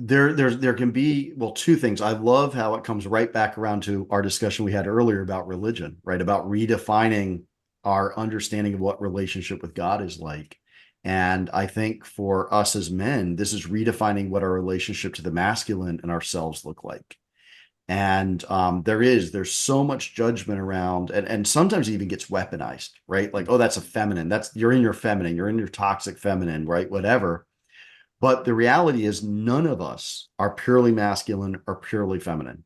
there can be, well, two things. I love how it comes right back around to our discussion we had earlier about religion, right? About redefining our understanding of what relationship with God is like. And I think for us as men, this is redefining what our relationship to the masculine and ourselves look like. And there's so much judgment around, and sometimes it even gets weaponized, right? Like, oh, that's a feminine. That's you're in your feminine, you're in your toxic feminine, right? Whatever. But the reality is, none of us are purely masculine or purely feminine.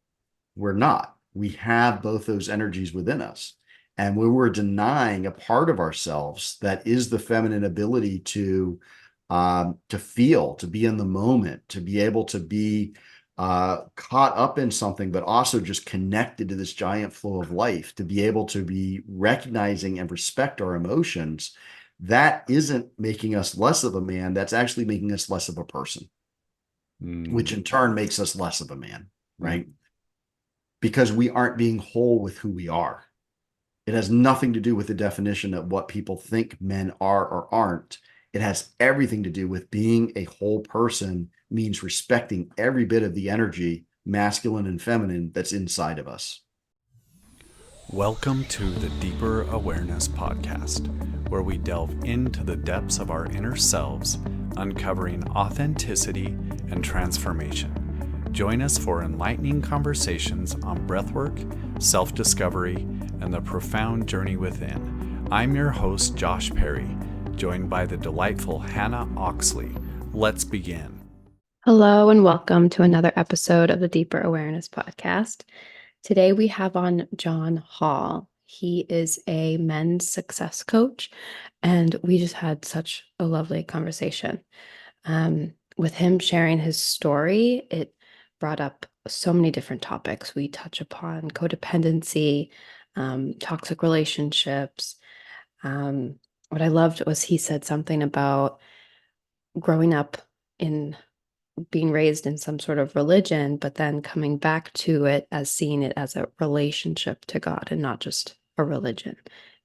We're not. We have both those energies within us. And when we're denying a part of ourselves that is the feminine ability to feel, to be in the moment, to be able to be caught up in something, but also just connected to this giant flow of life, to be able to be recognizing and respect our emotions, that isn't making us less of a man. That's actually making us less of a person, which Mm, in turn makes us less of a man, mm. right? Because we aren't being whole with who we are. It has nothing to do with the definition of what people think men are or aren't. It has everything to do with being a whole person, means respecting every bit of the energy, masculine and feminine, that's inside of us. Welcome to the Deeper Awareness Podcast, where we delve into the depths of our inner selves, uncovering authenticity and transformation. Join us for enlightening conversations on breathwork, self discovery, and the profound journey within. I'm your host, Josh Perry, joined by the delightful Hannah Oxley. Let's begin. Hello, and welcome to another episode of the Deeper Awareness Podcast. Today we have on John Hall. He is a men's success coach, and we just had such a lovely conversation. With him sharing his story, it brought up so many different topics. We touch upon codependency, toxic relationships. What I loved was he said something about growing up in being raised in some sort of religion, but then coming back to it as seeing it as a relationship to God and not just a religion.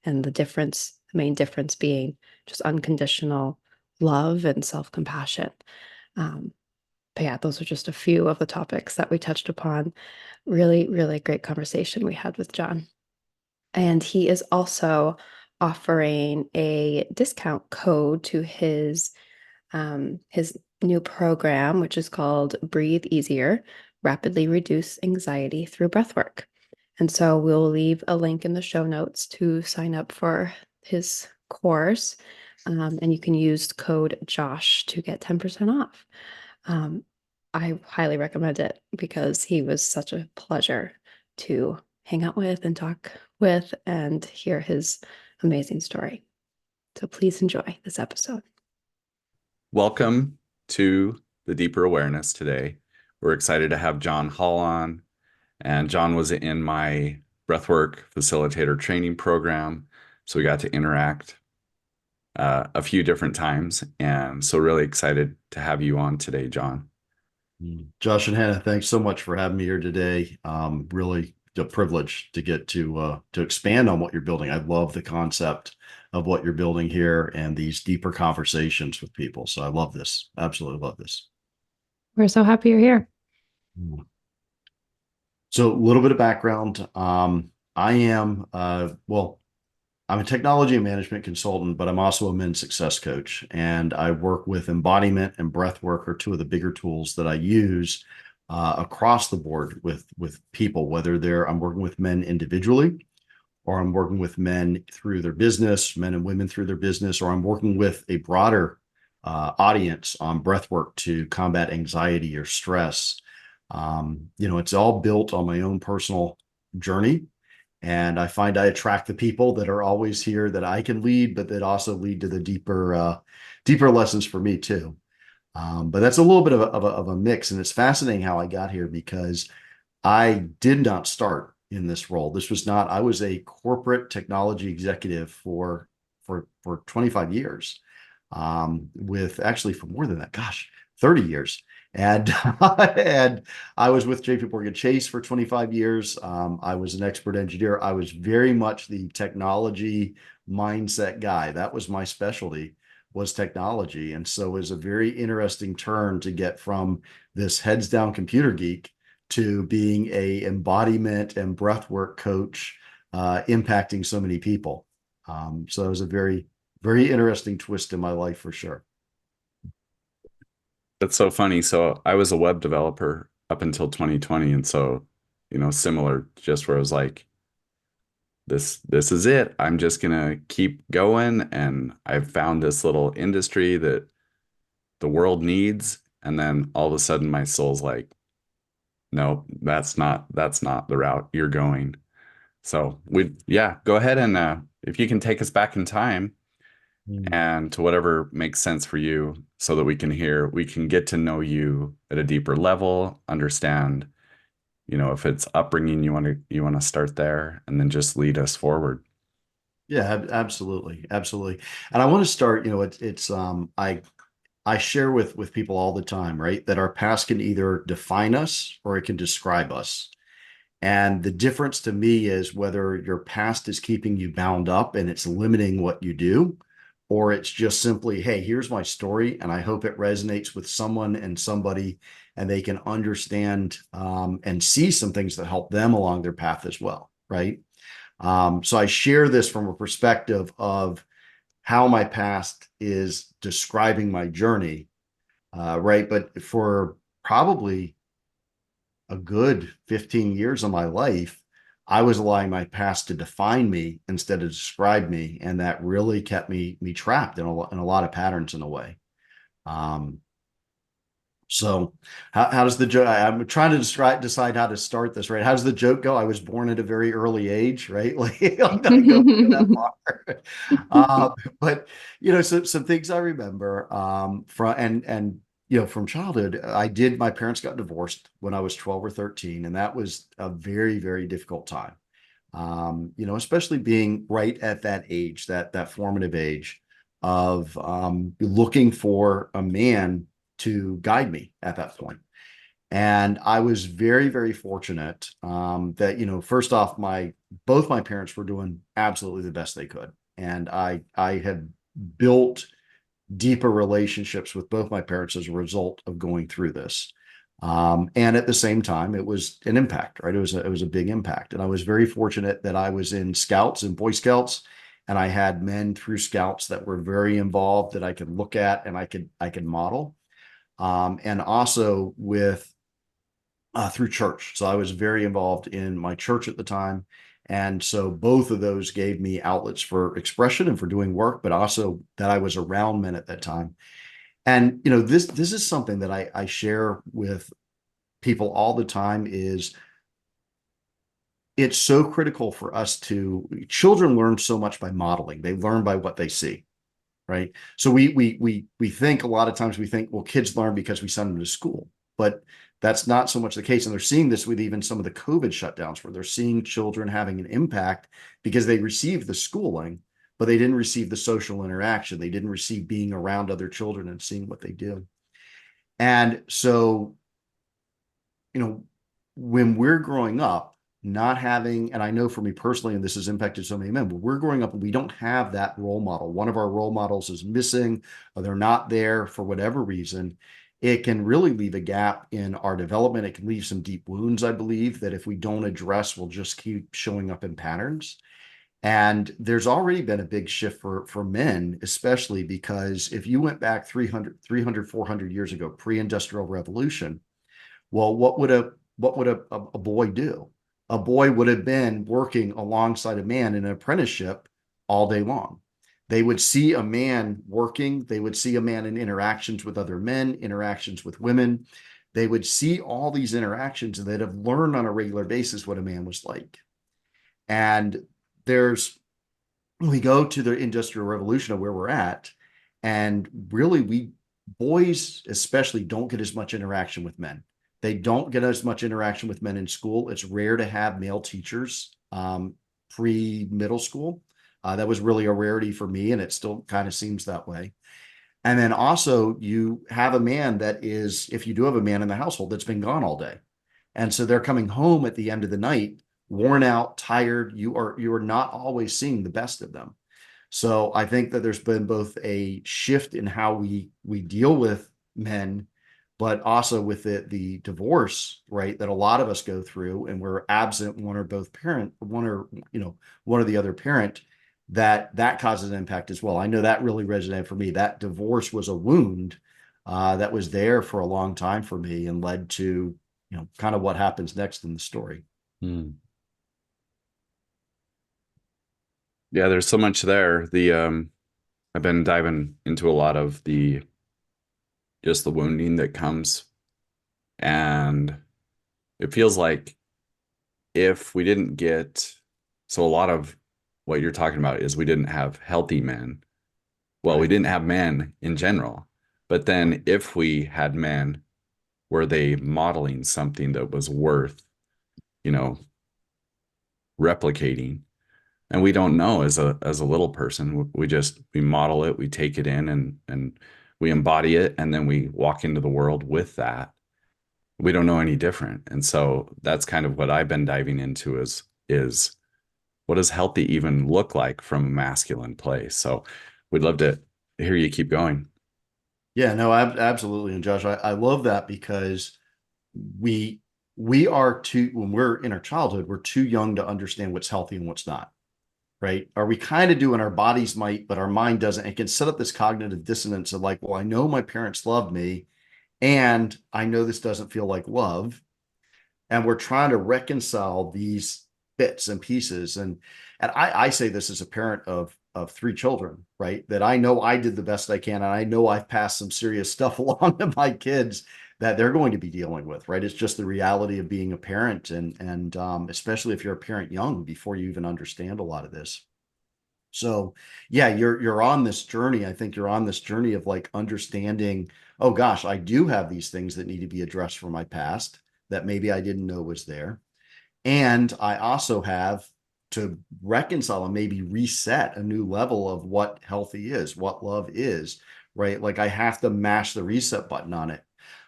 And the main difference being just unconditional love and self-compassion. But yeah, those are just a few of the topics that we touched upon. Really, really great conversation we had with John. And he is also offering a discount code to his new program, which is called Breathe Easier, Rapidly Reduce Anxiety Through Breathwork. And so we'll leave a link in the show notes to sign up for his course. And you can use code JOSH to get 10% off. Um, I highly recommend it because he was such a pleasure to hang out with and talk with and hear his amazing story. So please enjoy this episode. Welcome to the Deeper Awareness today. We're excited to have John Hall on. And John was in my breathwork facilitator training program. So we got to interact a few different times. And so really excited to have you on today, John. Josh and Hannah, thanks so much for having me here today. Really a privilege to get to expand on what you're building. I love the concept of what you're building here and these deeper conversations with people. So I love this. Absolutely love this. We're so happy you're here. So a little bit of background. I am well, I'm a technology and management consultant, but I'm also a men's success coach. And I work with embodiment and breath work are two of the bigger tools that I use across the board with people, whether I'm working with men individually, or I'm working with men through their business, men and women through their business, or I'm working with a broader audience on breath work to combat anxiety or stress. It's all built on my own personal journey. And I find I attract the people that are always here that I can lead, but that also lead to the deeper lessons for me too. But that's a little bit of a mix. And it's fascinating how I got here because I did not start in this role. This was not, I was a corporate technology executive for 25 years, with actually for more than that, gosh, 30 years. And and I was with JP Morgan Chase for 25 years. I was an expert engineer. I was very much the technology mindset guy. That was my specialty. was technology. And so it was a very interesting turn to get from this heads down computer geek to being a embodiment and breathwork coach, impacting so many people. So it was a very, very interesting twist in my life for sure. That's so funny. So I was a web developer up until 2020. And so, similar, just where I was like, this is it. I'm just gonna keep going. And I've found this little industry that the world needs. And then all of a sudden my soul's like, no, that's not the route you're going. So yeah, go ahead and if you can take us back in time Mm. and to whatever makes sense for you so that we can get to know you at a deeper level, understand, if it's upbringing you want to start there and then just lead us forward. Yeah, absolutely, absolutely. And I want to start, I share with people all the time, right, that our past can either define us or it can describe us. And the difference to me is whether your past is keeping you bound up and it's limiting what you do, or it's just simply, hey, here's my story, and I hope it resonates with someone and somebody, and they can understand, and see some things that help them along their path as well, right? So I share this from a perspective of how my past is describing my journey, right? But for probably a good 15 years of my life, I was allowing my past to define me instead of describe me, and that really kept me trapped in a lot of patterns in a way. Um, so how does the joke? I'm trying to decide how to start this, right? How does the joke go? I was born at a very early age, right? Like, I'm not going that far. But some things I remember, from from childhood. My parents got divorced when I was 12 or 13, and that was a very, very difficult time. Especially being right at that age, that formative age of looking for a man to guide me at that point. And I was very, very fortunate, that, first off, both my parents were doing absolutely the best they could. And I had built deeper relationships with both my parents as a result of going through this. And at the same time, it was an impact, right? It was a big impact. And I was very fortunate that I was in Scouts and Boy Scouts, and I had men through Scouts that were very involved that I could look at and I could model. And also with through church. So I was very involved in my church at the time. And so both of those gave me outlets for expression and for doing work, but also that I was around men at that time. And this is something that I share with people all the time. Is it's so critical for us to children learn so much by modeling. They learn by what they see, right? So we think a lot of times we think, well, kids learn because we send them to school, but that's not so much the case. And they're seeing this with even some of the COVID shutdowns, where they're seeing children having an impact because they received the schooling, but they didn't receive the social interaction. They didn't receive being around other children and seeing what they do. And so, when we're growing up, not having, and I know for me personally, and this has impacted so many men, but we're growing up and we don't have that role model. One of our role models is missing, or they're not there for whatever reason. It can really leave a gap in our development. It can leave some deep wounds, I believe, that if we don't address, will just keep showing up in patterns. And there's already been a big shift for men, especially because if you went back 400 years ago, pre-industrial revolution, well, what would a boy do? A boy would have been working alongside a man in an apprenticeship all day long. They would see a man working, they would see a man in interactions with other men, interactions with women. They would see all these interactions, and they'd have learned on a regular basis what a man was like. And there's we go to the industrial revolution of where we're at, and really we boys especially don't get as much interaction with men. They don't get as much interaction with men in school. It's rare to have male teachers, pre-middle school. That was really a rarity for me, and it still kind of seems that way. And then also you have a man that is, if you do have a man in the household that's been gone all day, and so they're coming home at the end of the night worn out, tired. You are not always seeing the best of them. So I think that there's been both a shift in how we deal with men, but also with the divorce, right, that a lot of us go through, and we're absent one or both parent, one or one or the other parent, that causes an impact as well. I know that really resonated for me. That divorce was a wound that was there for a long time for me and led to kind of what happens next in the story. Hmm. Yeah, there's so much there. I've been diving into a lot of the just the wounding that comes, and it feels like if we didn't get so a lot of what you're talking about is we didn't have healthy men. Well, we Right. didn't have men in general. But then if we had men, were they modeling something that was worth, you know, replicating? And we don't know as a little person. We model it, we take it in and we embody it, and then we walk into the world with that. We don't know any different. And so that's kind of what I've been diving into is what does healthy even look like from a masculine place? So we'd love to hear you keep going. Yeah, no, absolutely. And Josh, I love that because we we are too, when we're in our childhood, we're too young to understand what's healthy and what's not, right? Or we kind of do, and our bodies might, but our mind doesn't. It can set up this cognitive dissonance of like, well, I know my parents loved me, and I know this doesn't feel like love, and we're trying to reconcile these bits and pieces. And I say this as a parent of three children, right? That I know I did the best I can, and I know I've passed some serious stuff along to my kids that they're going to be dealing with, right? It's just the reality of being a parent, and especially if you're a parent young before you even understand a lot of this. So yeah, you're on this journey. I think you're on this journey of like understanding, oh gosh, I do have these things that need to be addressed from my past that maybe I didn't know was there. And I also have to reconcile and maybe reset a new level of what healthy is, what love is, right? Like I have to mash the reset button on it.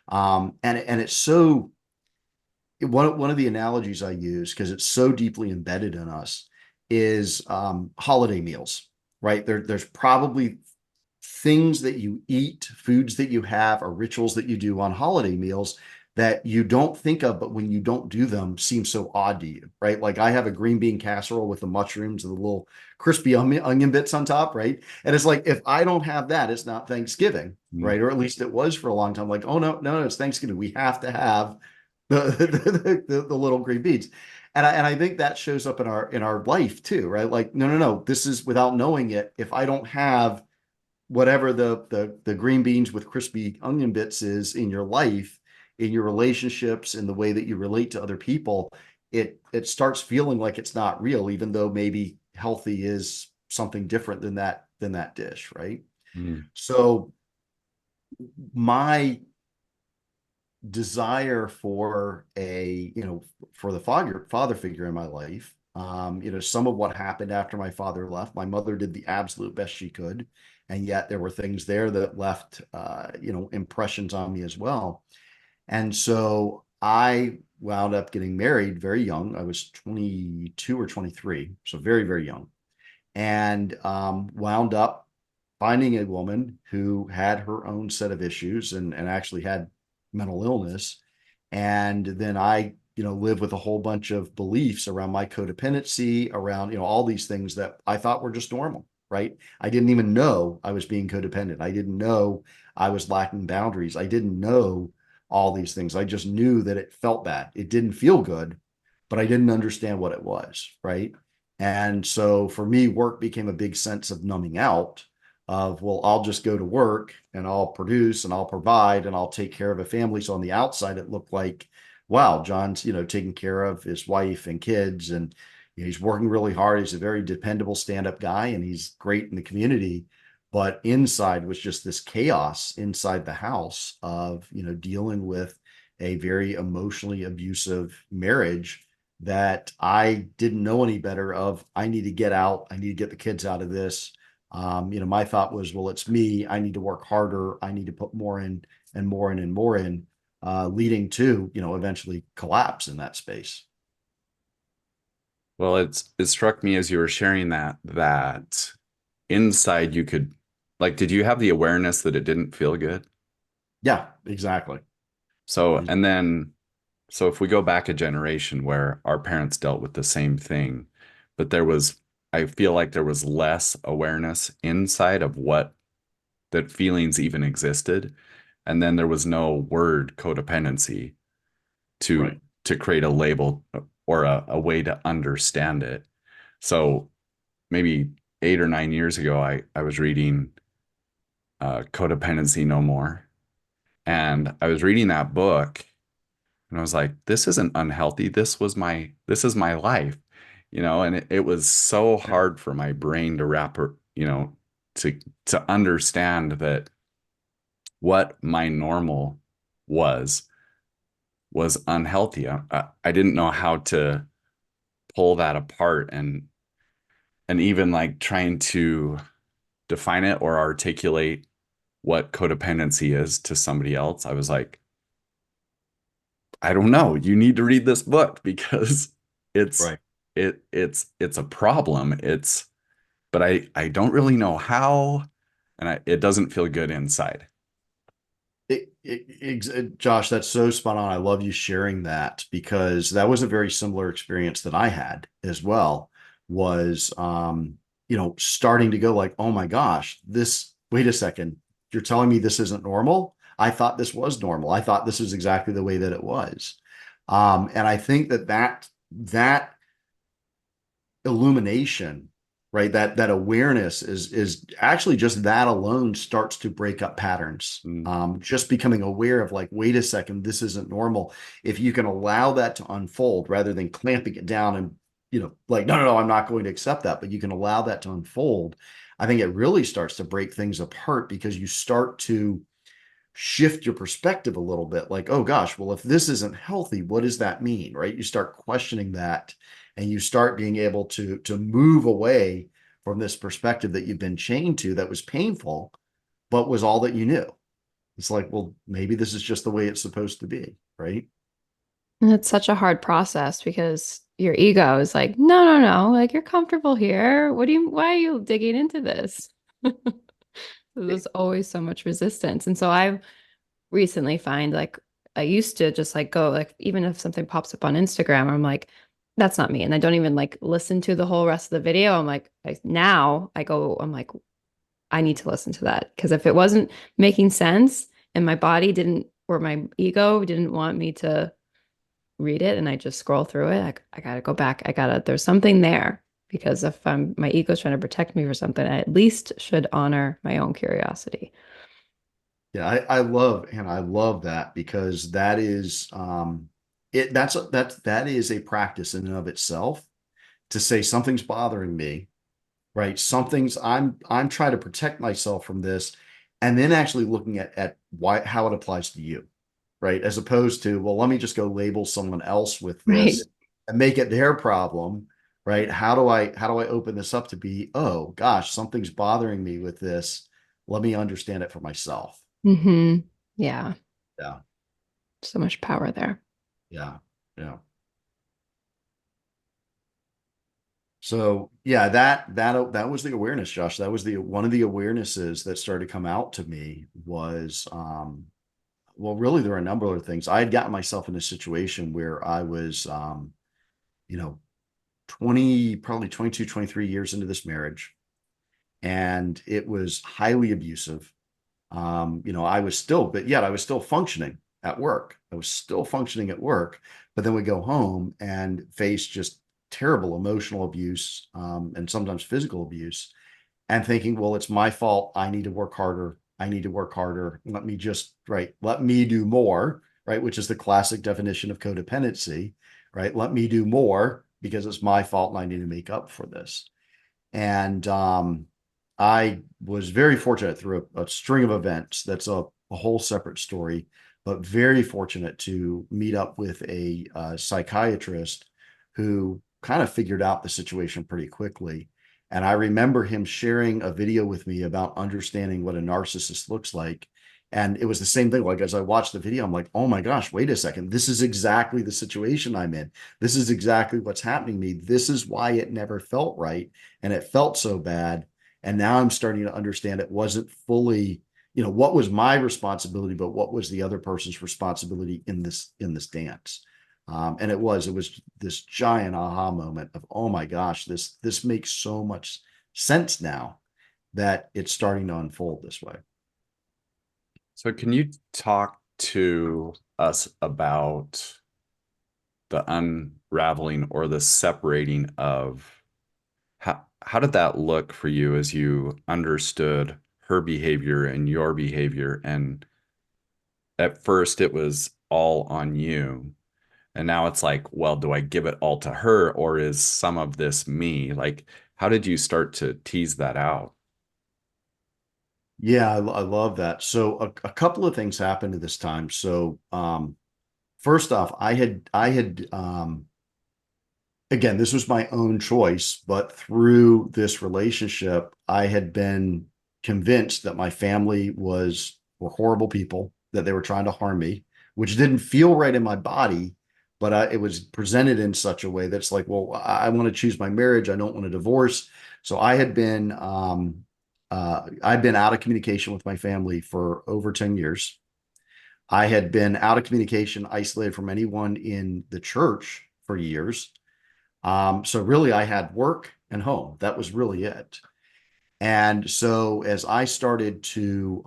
And it's so one of the analogies I use, because it's so deeply embedded in us, is holiday meals, right? There's probably things that you eat, foods that you have, or rituals that you do on holiday meals that you don't think of, but when you don't do them, seem so odd to you, right? Like I have a green bean casserole with the mushrooms and the little crispy onion bits on top, right? And it's like if I don't have that, it's not Thanksgiving, Mm. right? Or at least it was for a long time. Like, oh no, it's Thanksgiving. We have to have the little green beans. And I think that shows up in our life too, right? Like, no. This is without knowing it. If I don't have whatever the green beans with crispy onion bits is in your life, in your relationships, in the way that you relate to other people, it starts feeling like it's not real, even though maybe healthy is something different than that dish, right? Mm. So my desire for for the father figure in my life, some of what happened after my father left, my mother did the absolute best she could, and yet there were things there that left impressions on me as well. And so I wound up getting married very young. I was 22 or 23, so very, very young, and wound up finding a woman who had her own set of issues and actually had mental illness. And then I, live with a whole bunch of beliefs around my codependency, around, all these things that I thought were just normal, right? I didn't even know I was being codependent. I didn't know I was lacking boundaries. I didn't know all these things. I just knew that it felt bad. It didn't feel good, but I didn't understand what it was, right? And so for me, work became a big sense of numbing out of, well, I'll just go to work and I'll produce and I'll provide and I'll take care of a family. So on the outside, it looked like, wow, John's, taking care of his wife and kids, and he's working really hard. He's a very dependable stand-up guy and he's great in the community. But inside was just this chaos inside the house of, dealing with a very emotionally abusive marriage that I didn't know any better of. I need to get out. I need to get the kids out of this. My thought was, well, it's me. I need to work harder. I need to put more in and more in and more in, leading to, eventually collapse in that space. Well, it struck me as you were sharing that inside you could, like, did you have the awareness that it didn't feel good? Yeah, exactly. So, Ex- and then, so if we go back a generation where our parents dealt with the same thing, but I feel like there was less awareness inside of what that feelings even existed. And then there was no word codependency to Right. create a label or a way to understand it. So maybe 8 or 9 years ago, I was reading Codependency No More. And I was reading that book and I was like, this isn't unhealthy. This is my life, and it was so Yeah. hard for my brain to to understand that what my normal was was unhealthy. I didn't know how to pull that apart and even like trying to define it or articulate what codependency is to somebody else. I was like, I don't know. You need to read this book because it's Right. it's a problem. But I don't really know how, and it doesn't feel good inside. Josh, that's so spot on. I love you sharing that because that was a very similar experience that I had as well. Was starting to go like, oh my gosh, wait a second, you're telling me this isn't normal? I thought this was normal. I thought this was exactly the way that it was. And I think that illumination, right, that awareness is actually just that alone starts to break up patterns. Mm. Just becoming aware of like, wait a second, this isn't normal. If you can allow that to unfold rather than clamping it down and like, no, no, no, I'm not going to accept that, but you can allow that to unfold. I think it really starts to break things apart because you start to shift your perspective a little bit like, oh gosh, well, if this isn't healthy, what does that mean? Right. You start questioning that and you start being able to move away from this perspective that you've been chained to that was painful, but was all that you knew. It's like, well, maybe this is just the way it's supposed to be. Right. And it's such a hard process because your ego is like, no, no, no, like you're comfortable here. Why are you digging into this? There's always so much resistance. And so I've recently find like I used to just like go like even if something pops up on Instagram, I'm like, that's not me. And I don't even like listen to the whole rest of the video. I'm like, now I go, I'm like, I need to listen to that. Because if it wasn't making sense and my body didn't or my ego didn't want me to read it and I just scroll through it, I gotta go back. There's something there. Because if my ego's trying to protect me for something, I at least should honor my own curiosity. Yeah, I love that because that is that is a practice in and of itself to say something's bothering me, right? I'm trying to protect myself from this, and then actually looking at why how it applies to you, right? As opposed to, well, let me just go label someone else with Right. this and make it their problem, right? How do I open this up to be, oh gosh, something's bothering me with this. Let me understand it for myself. Yeah. Yeah, So much power there. yeah, yeah. So yeah, that was the awareness, Josh. That was the one of the awarenesses that started to come out to me was well, really there were a number of things. I had gotten myself in a situation where I was you know, 20, probably 22, 23 years into this marriage, and it was highly abusive. I was still, but yet I was still functioning at work. I was still functioning at work, but then we go home and face just terrible emotional abuse, and sometimes physical abuse, and thinking, well, it's my fault. I need to work harder. I need to work harder. Let me do more, right? Which is the classic definition of codependency, right? Let me do more because it's my fault and I need to make up for this. And I was very fortunate through a string of events. That's a whole separate story, but very fortunate to meet up with a psychiatrist who kind of figured out the situation pretty quickly. And I remember him sharing a video with me about understanding what a narcissist looks like. And it was the same thing. Like as I watched the video, I'm like, oh my gosh, wait a second. This is exactly the situation I'm in. This is exactly what's happening to me. This is why it never felt right and it felt so bad. And now I'm starting to understand it wasn't fully, what was my responsibility, but what was the other person's responsibility in this dance. And it was this giant aha moment of, oh my gosh, this makes so much sense now that it's starting to unfold this way. So can you talk to us about the unraveling or the separating of how did that look for you as you understood her behavior and your behavior? And at first it was all on you. And now it's like, well, do I give it all to her or is some of this me? Like, how did you start to tease that out? Yeah, I love that. So a couple of things happened at this time. So first off, I had again, this was my own choice, but through this relationship, I had been convinced that my family were horrible people, that they were trying to harm me, which didn't feel right in my body, but it was presented in such a way that's like, well, I want to choose my marriage. I don't want a divorce. So I'd been out of communication with my family for over 10 years. I had been out of communication, isolated from anyone in the church for years. So really, I had work and home. That was really it. And so as I started to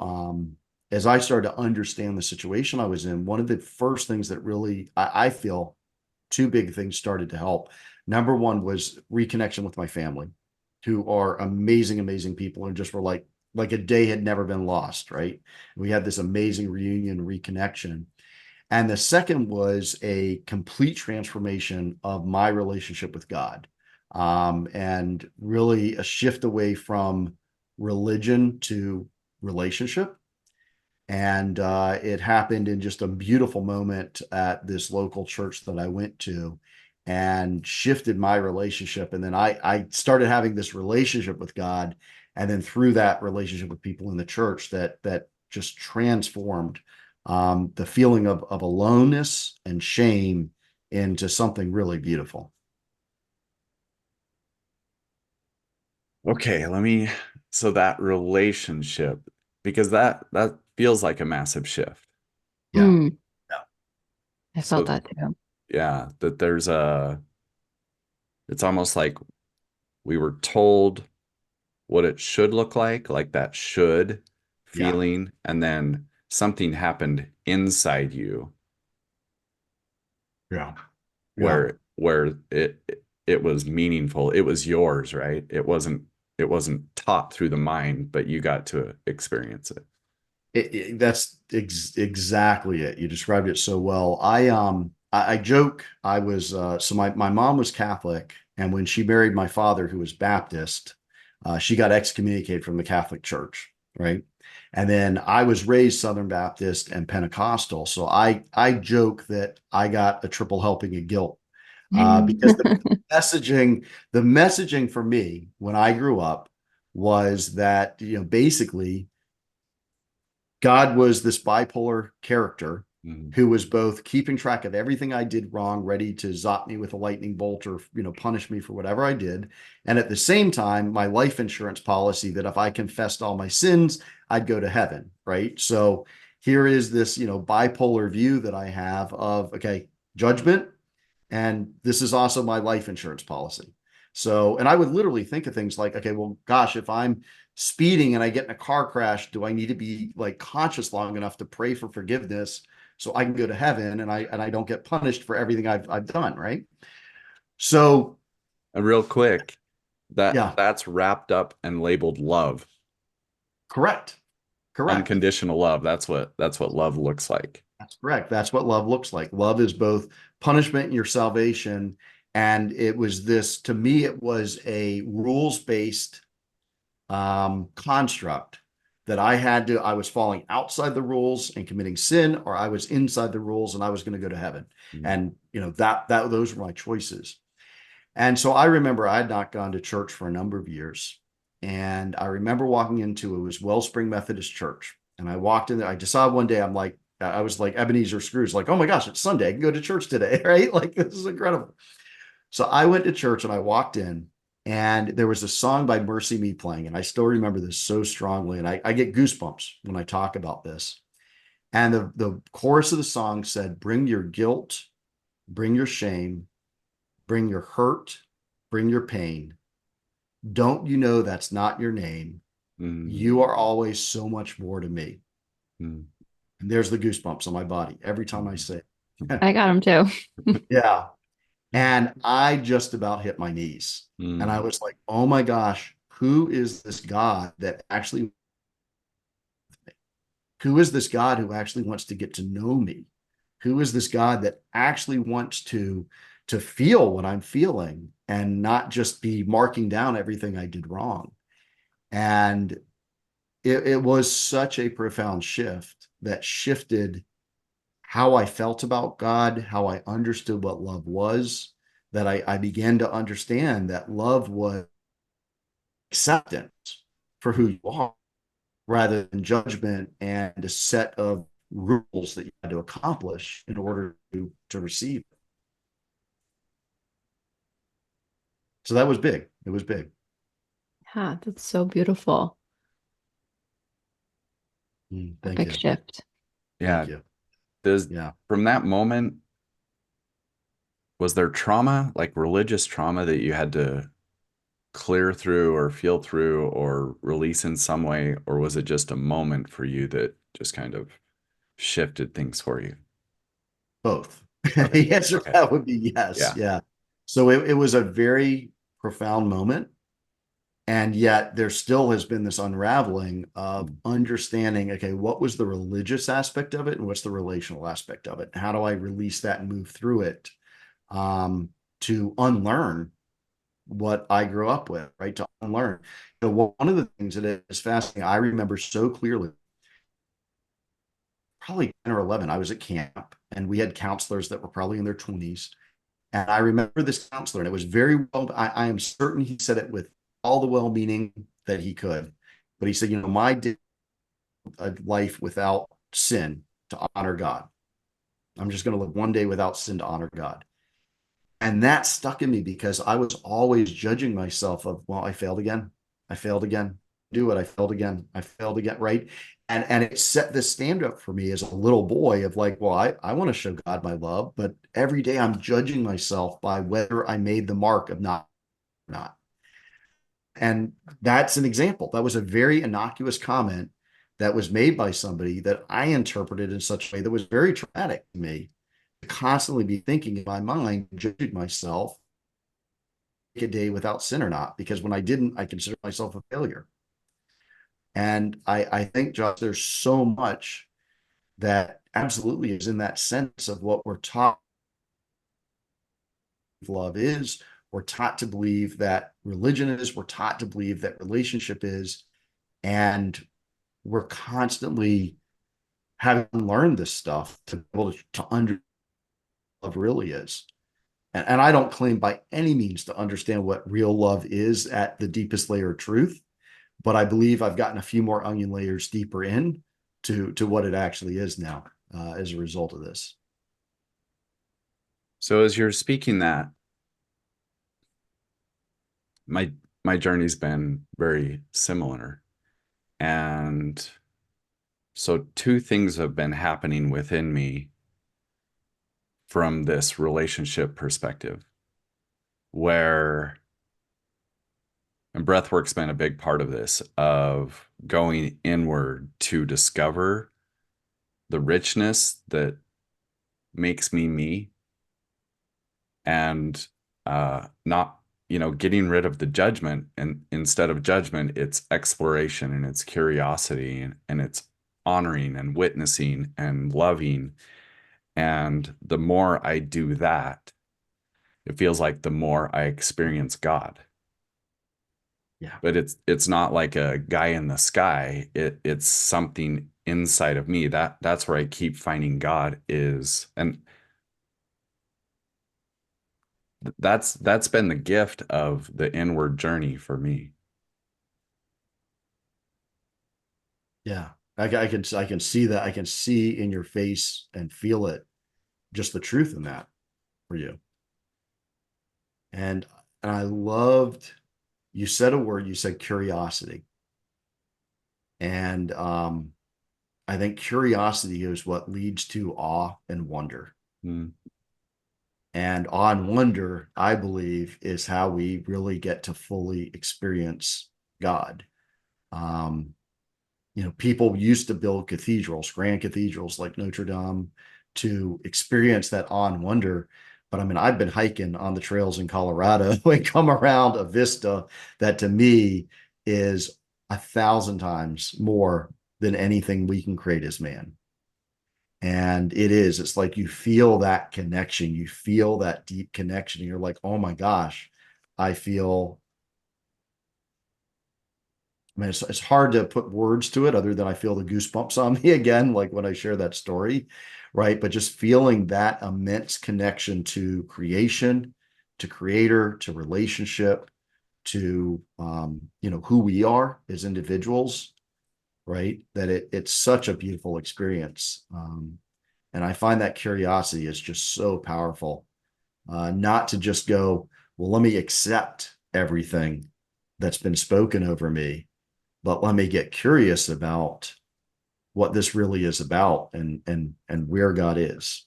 understand the situation I was in, one of the first things that really I feel two big things started to help. Number one was reconnection with my family, who are amazing, amazing people, and just were like a day had never been lost, right? We had this amazing reunion, reconnection. And the second was a complete transformation of my relationship with God, and really a shift away from religion to relationship. And it happened in just a beautiful moment at this local church that I went to and shifted my relationship. And then I started having this relationship with God. And then through that relationship with people in the church that just transformed the feeling of aloneness and shame into something really beautiful. Okay, so that relationship, because that feels like a massive shift. Yeah. Mm, Yeah. I felt So that too. yeah, that it's almost like we were told what it should look like that should Yeah. feeling, and then something happened inside you Yeah. Yeah. where it was meaningful. It was yours, right? It wasn't taught through the mind, but you got to experience it. That's exactly it. You described it so well. I joke I was so my mom was Catholic, and when she married my father, who was Baptist, she got excommunicated from the Catholic Church, right? And then I was raised Southern Baptist and Pentecostal, so I joke that I got a triple helping of guilt, because the messaging for me when I grew up was that, basically God was this bipolar character Mhm. who was both keeping track of everything I did wrong, ready to zap me with a lightning bolt or, punish me for whatever I did. And at the same time, my life insurance policy that if I confessed all my sins, I'd go to heaven. Right. So here is this, bipolar view that I have of, okay, judgment. And this is also my life insurance policy. So, and I would literally think of things like, okay, well, gosh, if I'm speeding and I get in a car crash, do I need to be like conscious long enough to pray for forgiveness so I can go to heaven and I don't get punished for everything I've done, right? So, And real quick, yeah, that's wrapped up and labeled love, correct. Correct. unconditional love. That's what love looks like. That's correct. That's what love looks like. Love is both punishment and your salvation. And it was this, to me, it was a rules-based construct that I was falling outside the rules and committing sin, or I was inside the rules and I was going to go to heaven. Mm. And, those were my choices. And so I remember I had not gone to church for a number of years. And I remember walking into it was Wellspring Methodist Church. And I walked in there. I decided one day, I was like Ebenezer Scrooge, like, oh my gosh, it's Sunday. I can go to church today, right? Like, this is incredible. So I went to church and I walked in, And there was a song by Mercy Me playing, and I still remember this so strongly. And I get goosebumps when I talk about this. And the chorus of the song said, "Bring your guilt, bring your shame, bring your hurt, bring your pain. Don't you know that's not your name? Mm, You are always so much more to me." mm, And there's the goosebumps on my body every time I mm, say I it. got him too. Yeah. And I just about hit my knees. And I mm, was like, oh my gosh, who is this God that actually, who is this God who actually wants to get to know me? Who is this God that actually wants to feel what I'm feeling and not just be marking down everything I did wrong? And it was such a profound shift that shifted how I felt about God, how I understood what love was, that I began to understand that love was acceptance for who you are rather than judgment and a set of rules that you had to accomplish in order to receive. So that was big. It was big. Yeah, that's so beautiful. Thank Epic you. shift. yeah. Thank you. Does Yeah. from that moment, was there trauma, like religious trauma that you had to clear through or feel through or release in some way, or was it just a moment for you that just kind of shifted things for you? Both. Okay. The answer to Okay. that would be yes. Yeah. Yeah. So it was a very profound moment. And yet there still has been this unraveling of Mm. understanding, okay, what was the religious aspect of it and what's the relational aspect of it? How do I release that and move through it um, to unlearn what I grew up with, right? To unlearn. One of the things that is fascinating, I remember so clearly, probably 10 or 11, I was at camp and we had counselors that were probably in their 20s. And I remember this counselor, and it was very well, I am certain he said it with all the well meaning that he could. But he said, my life without sin to honor God. I'm just going to live one day without sin to honor God. And that stuck in me because I was always judging myself of, well, I failed again. I failed again. Do it. I failed again. I failed again. Right. And it set this stand up for me as a little boy of like, well, I want to show God my love, but every day I'm judging myself by whether I made the mark of not. And that's an example. That was a very innocuous comment that was made by somebody that I interpreted in such a way that was very traumatic to me to constantly be thinking in my mind, judging myself a day without sin or not, because when I didn't, I considered myself a failure. And I think, Josh, there's so much that absolutely is in that sense of what we're taught love is. We're taught to believe that religion is, we're taught to believe that relationship is. And we're constantly having learned this stuff to be able to understand what love really is. And I don't claim by any means to understand what real love is at the deepest layer of truth, but I believe I've gotten a few more onion layers deeper in to what it actually is now as a result of this. So as you're speaking that, my my journey's been very similar. And so two things have been happening within me from this relationship perspective, where and breathwork's been a big part of this, of going inward to discover the richness that makes me me, and not, getting rid of the judgment. And instead of judgment, it's exploration and it's curiosity, and it's honoring and witnessing and loving. And the more I do that, it feels like the more I experience God. Yeah. But it's not like a guy in the sky. It's something inside of me. That's where I keep finding God is. And that's been the gift of the inward journey for me. Yeah. I can see that. I can see in your face and feel it, just the truth in that for you. And and I loved you said a word, you said curiosity. And I think curiosity is what leads to awe and wonder. Mm. And awe and wonder, I believe, is how we really get to fully experience God. Um, People used to build cathedrals, grand cathedrals like Notre Dame, to experience that awe and wonder. But I mean, I've been hiking on the trails in Colorado and come around a vista that to me is 1,000 times more than anything we can create as man. And it's like you feel that connection, you feel that deep connection, and you're like, oh my gosh, I feel, I mean, it's hard to put words to it other than I feel the goosebumps on me again, like when I share that story, right? But just feeling that immense connection to creation, to creator, to relationship, to who we are as individuals, right? That it's such a beautiful experience. And I find that curiosity is just so powerful. Not to just go, well, let me accept everything that's been spoken over me, but let me get curious about what this really is about and where God is.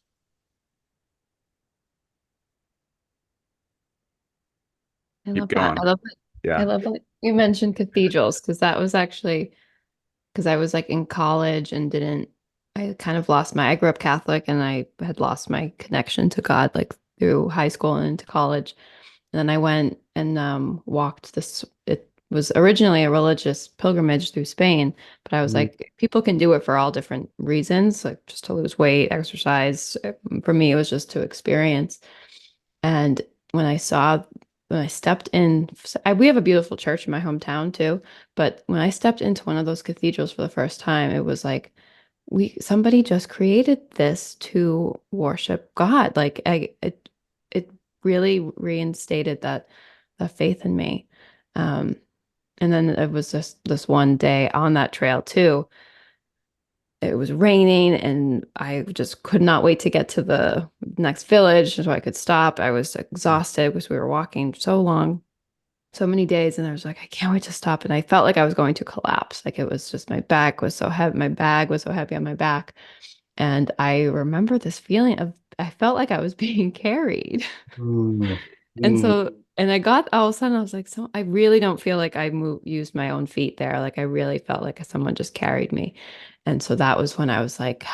I Keep love that. going. I Yeah. love that you mentioned cathedrals because that was actually because I was like in college and didn't, I kind of lost my, I grew up Catholic and I had lost my connection to God like through high school and into college. And then I went and walked this, it was originally a religious pilgrimage through Spain, but I was Mm. like, people can do it for all different reasons, like just to lose weight, exercise. For me, it was just to experience. And when I saw, when I stepped in, we have a beautiful church in my hometown too. But when I stepped into one of those cathedrals for the first time, it was like, somebody just created this to worship God. Like it really reinstated that faith in me. Um, and then it was just this one day on that trail too. It was raining and I just could not wait to get to the next village so I could stop. I was exhausted because we were walking so long, so many days. And I was like, I can't wait to stop. And I felt like I was going to collapse. Like it was just my back was so heavy. My bag was so heavy on my back. And I remember this feeling of, I felt like I was being carried. Mm. And Mm. so, and I got all of a sudden, I was like, so I really don't feel like used my own feet there. Like I really felt like someone just carried me. And so that was when I was like,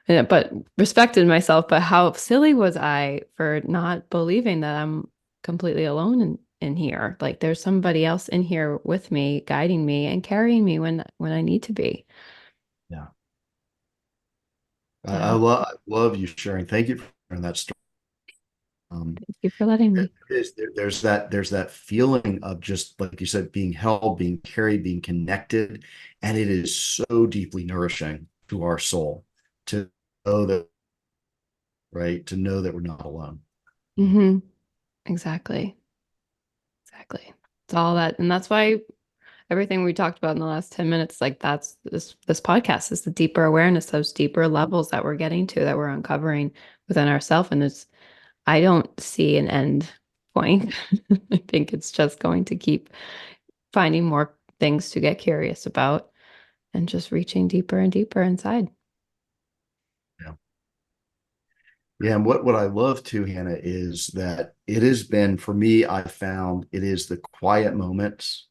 but respected myself, but how silly was I for not believing that I'm completely alone in here? Like there's somebody else in here with me, guiding me and carrying me when I need to be. Yeah. Yeah. I love you sharing. Thank you for sharing that story. Um, Thank you for letting me. there's that feeling of just like you said, being held, being carried, being connected, and it is so deeply nourishing to our soul to know that, right, to know that we're not alone. Hmm. Exactly. Exactly. It's all that. And that's why everything we talked about in the last 10 minutes, like that's this podcast is the deeper awareness, those deeper levels that we're getting to, that we're uncovering within ourselves. And I don't see an end point. I think it's just going to keep finding more things to get curious about and just reaching deeper and deeper inside. Yeah. Yeah, and what I love too, Hannah, is that it has been for me, I found it is the quiet moments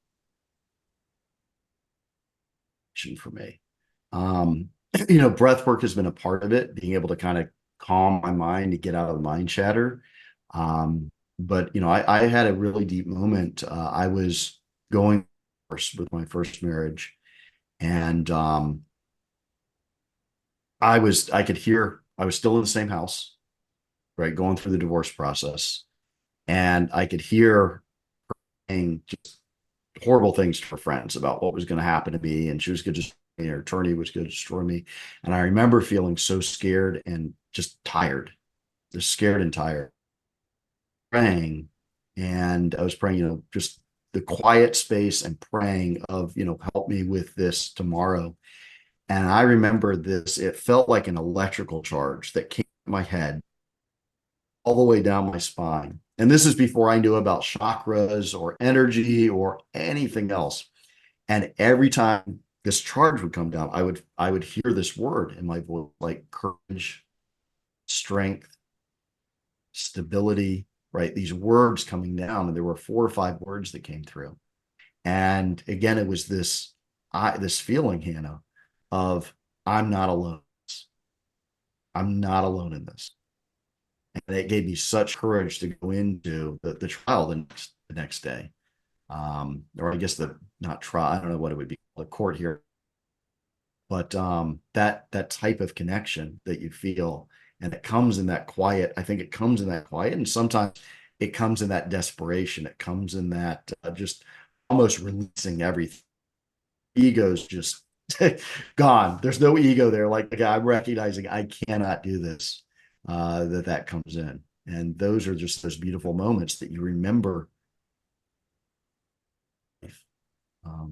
for me. Um, breath work has been a part of it, being able to kind of calm my mind to get out of the mind chatter. But I had a really deep moment. I was going with my first marriage, and I could hear I was still in the same house, right, going through the divorce process, and I could hear saying just horrible things to her friends about what was going to happen to me, and she was going to just her attorney was going to destroy me. And I remember feeling so scared and just tired, just scared and tired, praying. And I was praying, just the quiet space and praying of, help me with this tomorrow. And I remember this, it felt like an electrical charge that came to my head all the way down my spine. And this is before I knew about chakras or energy or anything else. And every time this charge would come down, I would hear this word in my voice, like courage, strength, stability, right? These words coming down, and there were 4 or 5 words that came through. And again, it was this feeling, Hannah, of I'm not alone. I'm not alone in this. And it gave me such courage to go into the trial the next day. Or I guess the not trial, I don't know what it would be, the court here. But that type of connection that you feel, and it comes in that quiet. I think it comes in that quiet, and sometimes it comes in that desperation. It comes in that just almost releasing everything. Ego's just gone. There's no ego there. Like I'm recognizing I cannot do this. That comes in, and those are just those beautiful moments that you remember. You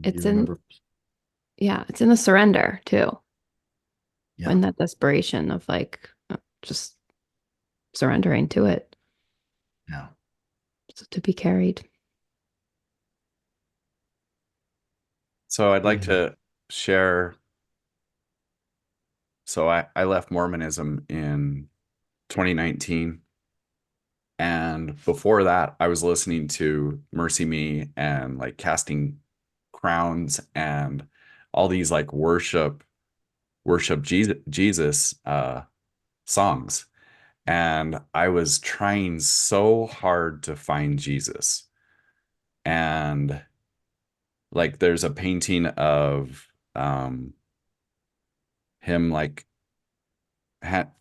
It's in, remember, yeah, it's in the surrender too, yeah, when that desperation of like just surrendering to it, yeah. so to be carried. So I'd like Mm, to share. So I left Mormonism in 2019. And before that, I was listening to Mercy Me and like Casting Crowns and all these like worship Jesus songs. And I was trying so hard to find Jesus. And like there's a painting of him like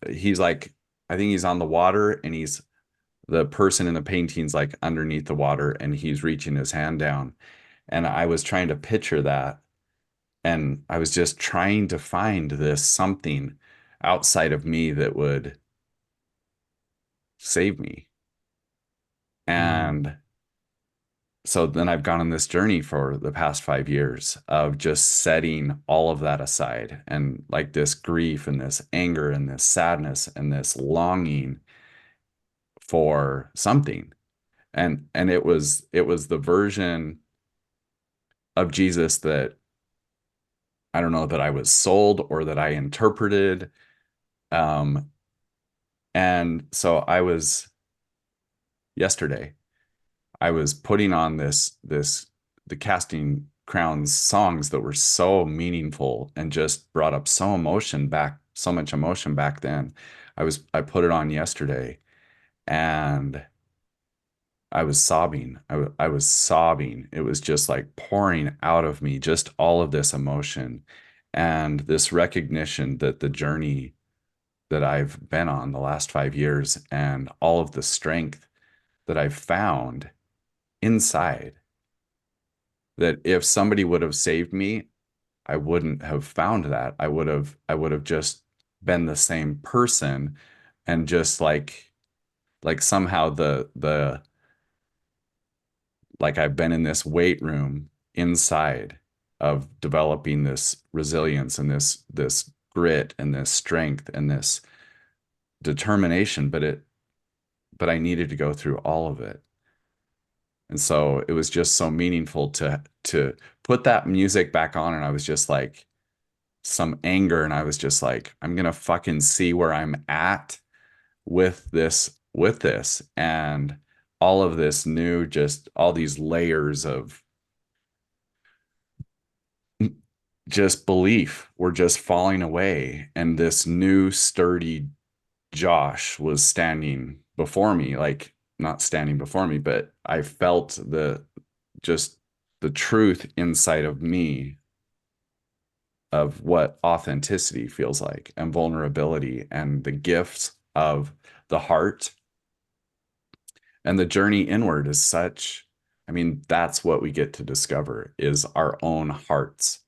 he's like I think he's on the water and he's the person in the painting's like underneath the water and he's reaching his hand down. And I was trying to picture that. And I was just trying to find this something outside of me that would save me. mm, And so then I've gone on this journey for the past 5 years of just setting all of that aside and like this grief and this anger and this sadness and this longing for something. And it was the version of Jesus that I don't know that I was sold or that I interpreted. Um, and so I was yesterday, I was putting on the Casting Crowns songs that were so meaningful and just brought up so much emotion back then. I put it on yesterday and I was sobbing. I was sobbing. It was just like pouring out of me, just all of this emotion and this recognition that the journey that I've been on the last 5 years and all of the strength that I've found inside, that if somebody would have saved me, I wouldn't have found that. I would have just been the same person and just like somehow the like I've been in this weight room inside of developing this resilience and this grit and this strength and this determination, but I needed to go through all of it. And so it was just so meaningful to put that music back on and I was just like some anger and I was just like I'm gonna fucking see where I'm at with this and all of this new just all these layers of just belief were just falling away and this new sturdy Josh was standing before me, like not standing before me, but I felt just the truth inside of me of what authenticity feels like and vulnerability and the gifts of the heart and the journey inward is such. I mean, that's what we get to discover is our own hearts.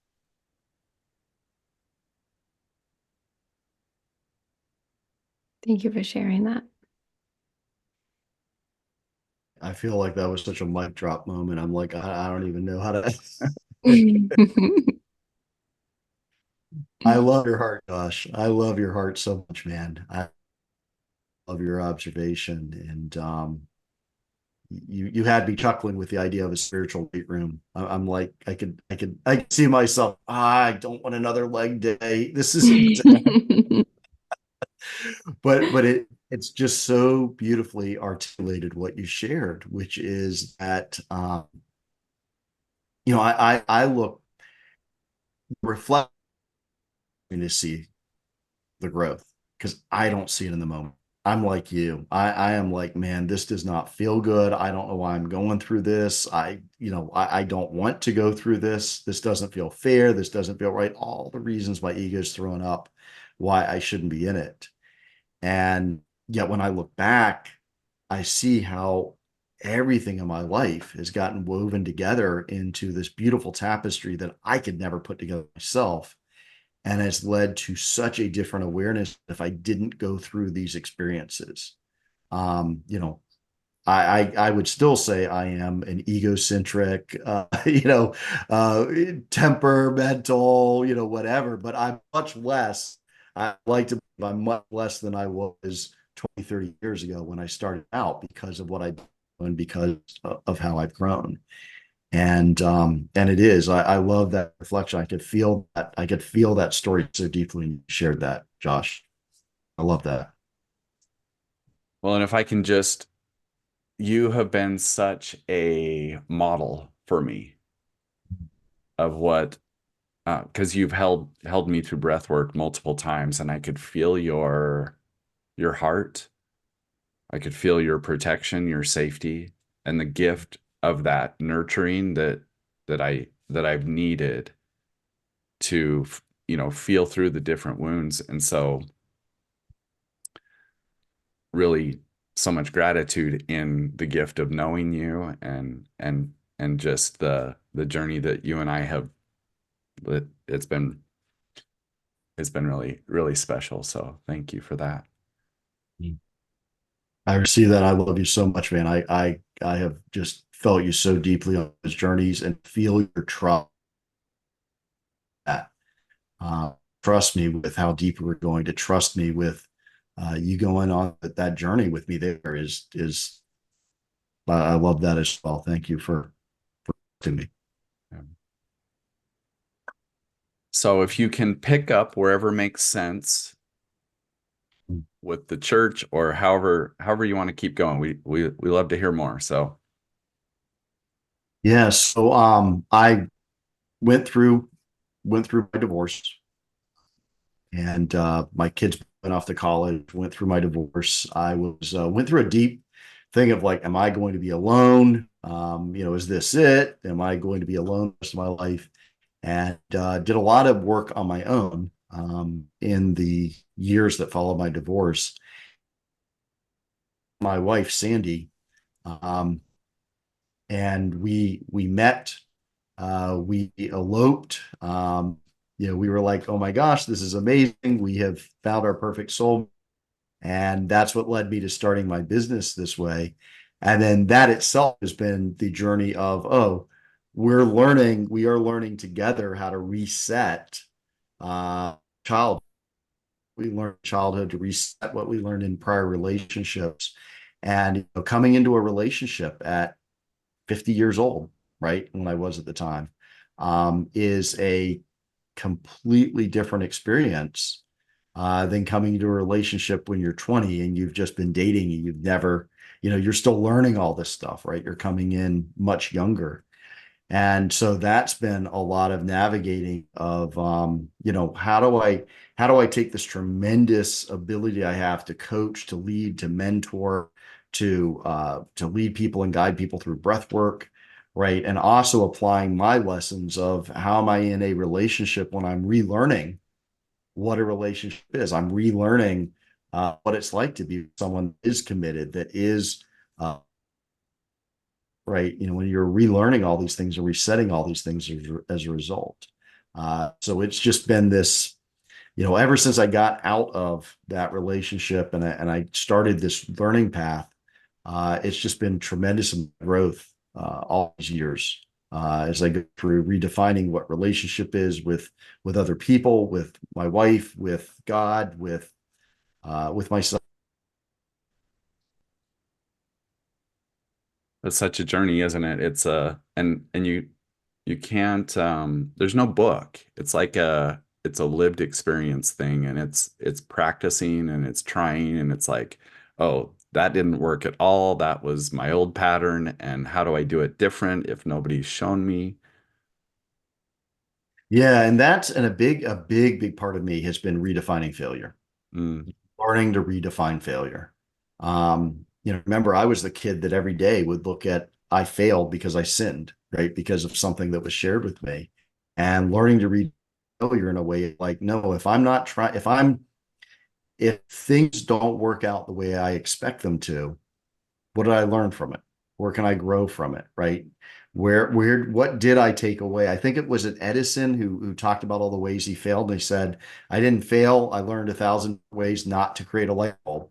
Thank you for sharing that. I feel like that was such a mic drop moment. I'm like, I don't even know how to. I love your heart, Josh. I love your heart so much, man. love your observation. And you had me chuckling with the idea of a spiritual weight room. I'm like, I could see myself. I don't want another leg day. This isn't, but it's just so beautifully articulated what you shared, which is that, I look, reflect to see the growth because I don't see it in the moment. I'm like you. I am like, man, this does not feel good. I don't know why I'm going through this. I don't want to go through this. This doesn't feel fair. This doesn't feel right. All the reasons my ego's throwing up why I shouldn't be in it. And yet when I look back, I see how everything in my life has gotten woven together into this beautiful tapestry that I could never put together myself and has led to such a different awareness if I didn't go through these experiences. Um, you know, I would still say I am an egocentric, temperamental, whatever, but I'm much less. I like to believe I'm much less than I was 20, 30 years ago when I started out because of what I do and because of how I've grown. And it is, I love that reflection. I could feel that story so deeply and you shared that, Josh. I love that. Well, and if I can just, you have been such a model for me of what, because you've held me through breath work multiple times, and I could feel your heart. I could feel your protection, your safety, and the gift of that nurturing that I've needed to, feel through the different wounds. And so really so much gratitude in the gift of knowing you and just the journey that you and I have. It's been really, really special. So thank you for that. I receive that. I love you so much, man. I have just felt you so deeply on those journeys and feel your trust. That trust me with how deep we're going to trust me with you going on that journey with me. There is I love that as well. Thank you for to me. So if you can pick up wherever makes sense with the church or however you want to keep going, we love to hear more. So Yeah. So I went through my divorce and my kids went off to college, went through my divorce. I was went through a deep thing of like, am I going to be alone? Is this it? Am I going to be alone the rest of my life? And did a lot of work on my own in the years that followed my divorce. My wife, Sandy, um, and we met, we eloped. We were like, oh my gosh, this is amazing. We have found our perfect soul. And that's what led me to starting my business this way. And then that itself has been the journey of, oh, we are learning together how to reset child. We learned childhood to reset what we learned in prior relationships. And coming into a relationship at 50 years old, right? When I was at the time, is a completely different experience than coming into a relationship when you're 20 and you've just been dating and you've never, you're still learning all this stuff, right? You're coming in much younger. And so that's been a lot of navigating of, how do I take this tremendous ability I have to coach, to lead, to mentor, to lead people and guide people through breath work, right? And also applying my lessons of how am I in a relationship when I'm relearning what a relationship is. I'm relearning what it's like to be someone that is committed, that is right. When you're relearning all these things and resetting all these things as a result. So it's just been this, ever since I got out of that relationship and I started this learning path, it's just been tremendous growth all these years as I go through redefining what relationship is with other people, with my wife, with God, with myself. That's such a journey, isn't it? It's and you can't there's no book. It's like it's a lived experience thing, and it's practicing and it's trying, and it's like, oh, that didn't work at all. That was my old pattern, and how do I do it different if nobody's shown me? Yeah, and that's and a big part of me has been redefining failure, Mm, learning to redefine failure. Remember, I was the kid that every day would look at I failed because I sinned, right? Because of something that was shared with me, and learning to read failure in a way like, no, if I'm not trying, if things don't work out the way I expect them to, what did I learn from it? Where can I grow from it? Right? What did I take away? I think it was an Edison who talked about all the ways he failed. And he said, I didn't fail. I learned 1,000 ways not to create a light bulb.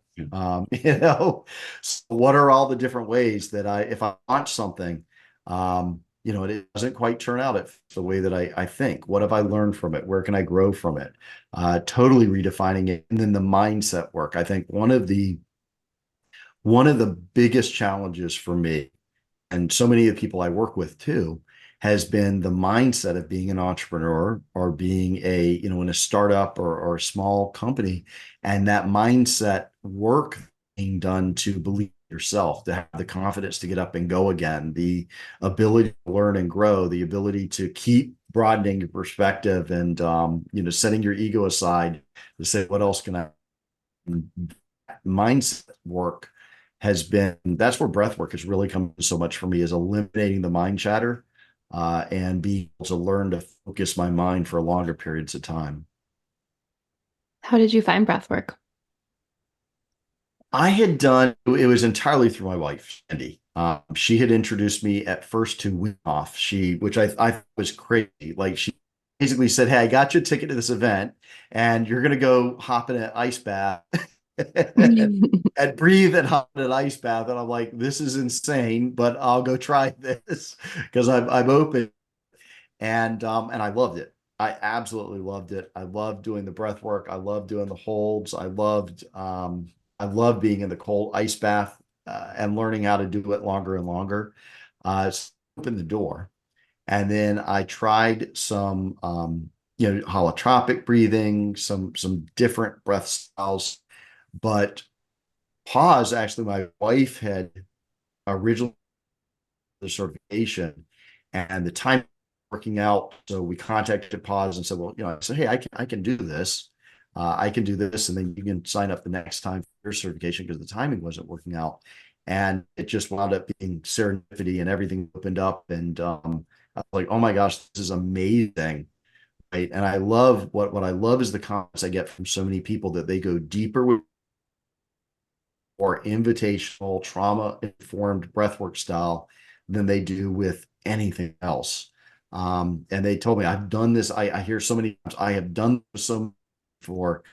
yeah. So what are all the different ways that if I launch something, it doesn't quite turn out the way that I think. What have I learned from it? Where can I grow from it? Totally redefining it. And then the mindset work. I think one of the biggest challenges for me and so many of the people I work with too has been the mindset of being an entrepreneur or being in a startup or a small company, and that mindset work being done to believe in yourself, to have the confidence to get up and go again, the ability to learn and grow, the ability to keep broadening your perspective and setting your ego aside to say, what else can I mindset work has been that's where breath work has really come so much for me is eliminating the mind chatter and being able to learn to focus my mind for longer periods of time. How did you find breath work? I had done it was entirely through my wife, Sandy. She had introduced me at first to Wim Hof. Which I was crazy. Like she basically said, "Hey, I got you a ticket to this event, and you're gonna go hop in an ice bath and breathe and hop in an ice bath." And I'm like, "This is insane," but I'll go try this because I'm open. And I loved it. I absolutely loved it. I loved doing the breath work. I loved doing the holds. I loved being in the cold ice bath and learning how to do it longer and longer. It's opened the door. And then I tried some holotropic breathing, some different breath styles. But pause, actually, my wife had originally the certification and the time working out. So we contacted Pause and said, well, I said, hey, I can do this. I can do this. And then you can sign up the next time for your certification because the timing wasn't working out. And it just wound up being serendipity and everything opened up. And I was like, oh my gosh, this is amazing. Right. And I love what I love is the comments I get from so many people that they go deeper with or invitational trauma informed breathwork style than they do with anything else. And they told me I've done this. I hear so many times I have done so much before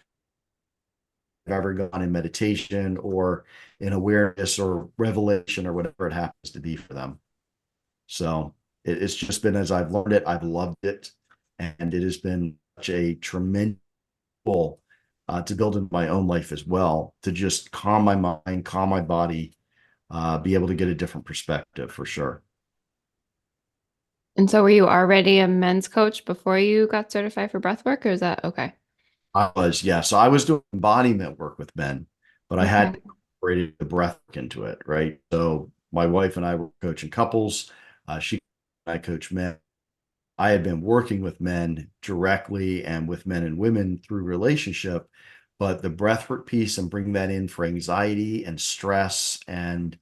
I've ever gone in meditation or in awareness or revelation or whatever it happens to be for them. So it's just been as I've learned it, I've loved it, and it has been such a tremendous tool to build in my own life as well, to just calm my mind, calm my body, be able to get a different perspective for sure. And so were you already a men's coach before you got certified for breath work, or is that okay? Yeah. So I was doing embodiment work with men, but I had Okay. incorporated the breath into it, right? So my wife and I were coaching couples. She and I coach men. I had been working with men directly and with men and women through relationship, but the breathwork piece and bringing that in for anxiety and stress and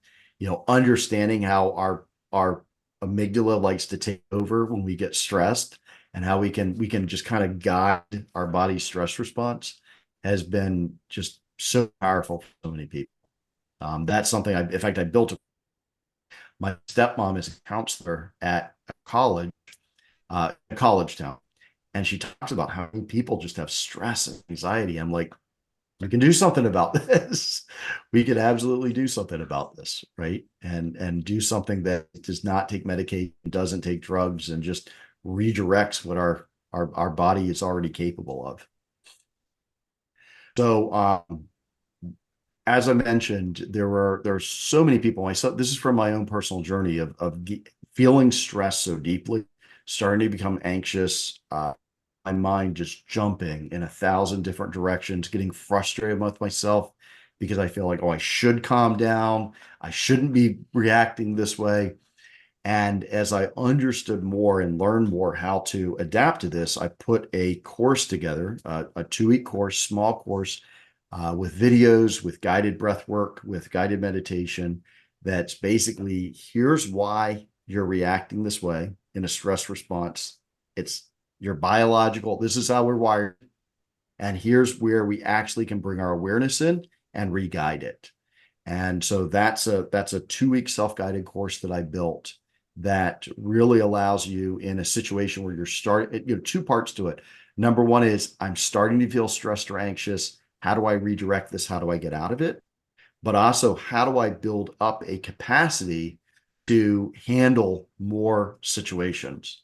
understanding how our amygdala likes to take over when we get stressed and how we can just kind of guide our body's stress response has been just so powerful for so many people. That's something in fact, I built my stepmom is a counselor at a college town. And she talks about how many people just have stress and anxiety. I'm like, we can do something about this. We can absolutely do something about this, right? And do something that does not take medication, doesn't take drugs, and just redirects what our body is already capable of. So as I mentioned, there's so many people. Myself, this is from my own personal journey of feeling stress so deeply, starting to become anxious, my mind just jumping in 1,000 different directions, getting frustrated with myself because I feel like, oh, I should calm down. I shouldn't be reacting this way. And as I understood more and learned more how to adapt to this, I put a course together, a 2 week course, small course, with videos, with guided breath work, with guided meditation. That's basically here's why you're reacting this way in a stress response. It's your biological, this is how we're wired. And here's where we actually can bring our awareness in and re-guide it. And so that's a 2 week self-guided course that I built that really allows you in a situation where you're starting, two parts to it. Number one is I'm starting to feel stressed or anxious. How do I redirect this? How do I get out of it? But also, how do I build up a capacity to handle more situations?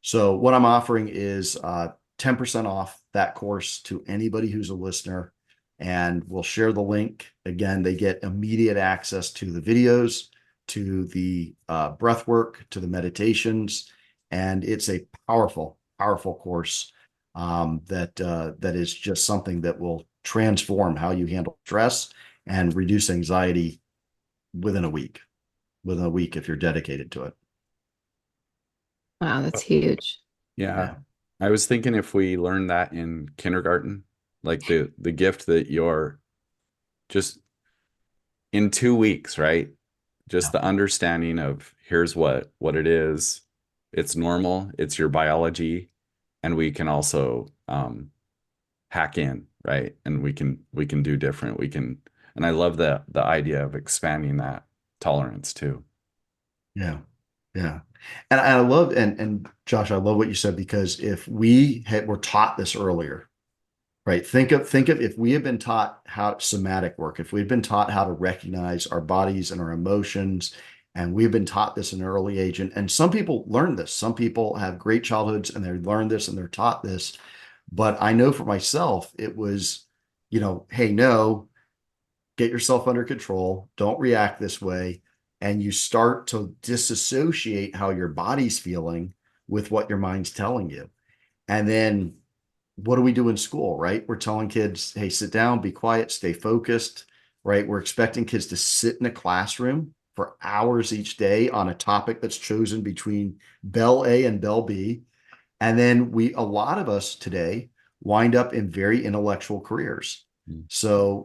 So, what I'm offering is 10% off that course to anybody who's a listener. And we'll share the link. Again, they get immediate access to the videos, to the breath work, to the meditations. And it's a powerful, powerful course that is just something that will transform how you handle stress and reduce anxiety within a week, within a week if you're dedicated to it. Wow, that's huge. Yeah. Yeah. I was thinking if we learned that in kindergarten, like the gift that you're just in 2 weeks, right? Just Yeah. the understanding of here's what it is. It's normal, it's your biology, and we can also hack in, right? And we can do different. We can, and I love the idea of expanding that tolerance too. Yeah. Yeah. And I love and Josh, I love what you said because if we were taught this earlier, right? Think of if we had been taught how somatic work, if we'd been taught how to recognize our bodies and our emotions, and we've been taught this in an early age, and some people learn this. Some people have great childhoods and they learn this and they're taught this. But I know for myself, it was, hey, no, get yourself under control. Don't react this way. And you start to disassociate how your body's feeling with what your mind's telling you. And then what do we do in school, right? We're telling kids, hey, sit down, be quiet, stay focused, right? We're expecting kids to sit in a classroom for hours each day on a topic that's chosen between bell A and bell B. And then a lot of us today wind up in very intellectual careers. Mm. So,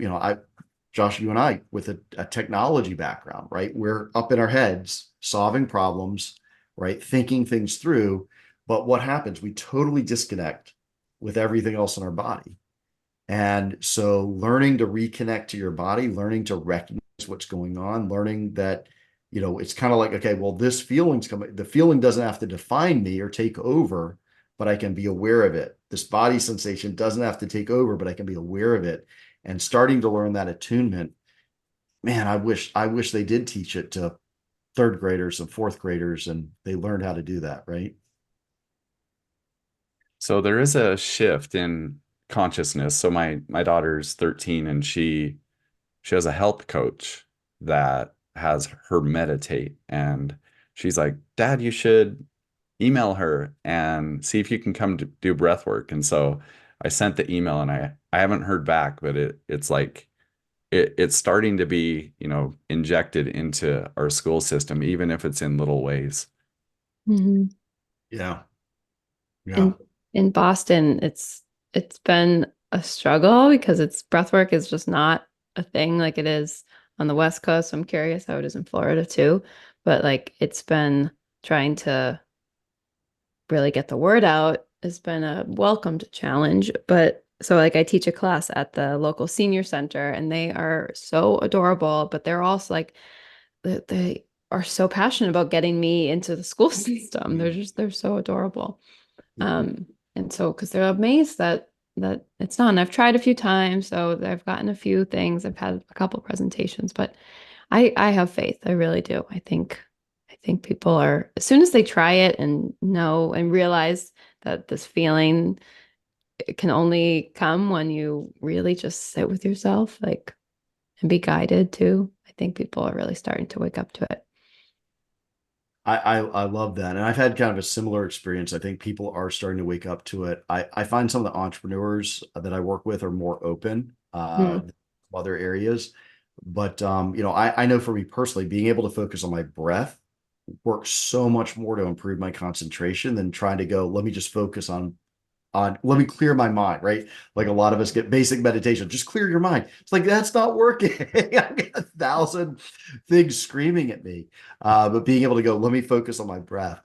Josh, you and I, with a technology background, right? We're up in our heads solving problems, right? Thinking things through. But what happens? We totally disconnect with everything else in our body. And so learning to reconnect to your body, learning to recognize what's going on, learning that, it's kind of like, okay, well, this feeling's coming. The feeling doesn't have to define me or take over, but I can be aware of it. This body sensation doesn't have to take over, but I can be aware of it. And starting to learn that attunement, man, I wish they did teach it to third graders and fourth graders and they learned how to do that, right? So there is a shift in consciousness. So my daughter's 13 and she has a health coach that has her meditate, and she's like, "Dad, you should email her and see if you can come to do breath work." And so I sent the email and I haven't heard back, but it's like it's starting to be, injected into our school system, even if it's in little ways. Mhm. Yeah. Yeah. In in Boston, it's been a struggle because it's breathwork is just not a thing like it is on the West Coast. I'm curious how it is in Florida too. But like it's been trying to really get the word out has been a welcomed challenge. But so like I teach a class at the local senior center and they are so adorable, but they're also like they are so passionate about getting me into the school system. They're so adorable. And so because they're amazed that it's not. And I've tried a few times, so I've gotten a few things. I've had a couple presentations, but I have faith. I really do. I think people are as soon as they try it and know and realize that this feeling it can only come when you really just sit with yourself, like and be guided too. I think people are really starting to wake up to it. I love that. And I've had kind of a similar experience. I think people are starting to wake up to it. I find some of the entrepreneurs that I work with are more open Mm. than other areas. But I know for me personally, being able to focus on my breath works so much more to improve my concentration than trying to go, let me just focus on let me clear my mind, right? Like a lot of us get basic meditation, just clear your mind. It's like that's not working. I've got 1,000 things screaming at me. But being able to go, let me focus on my breath.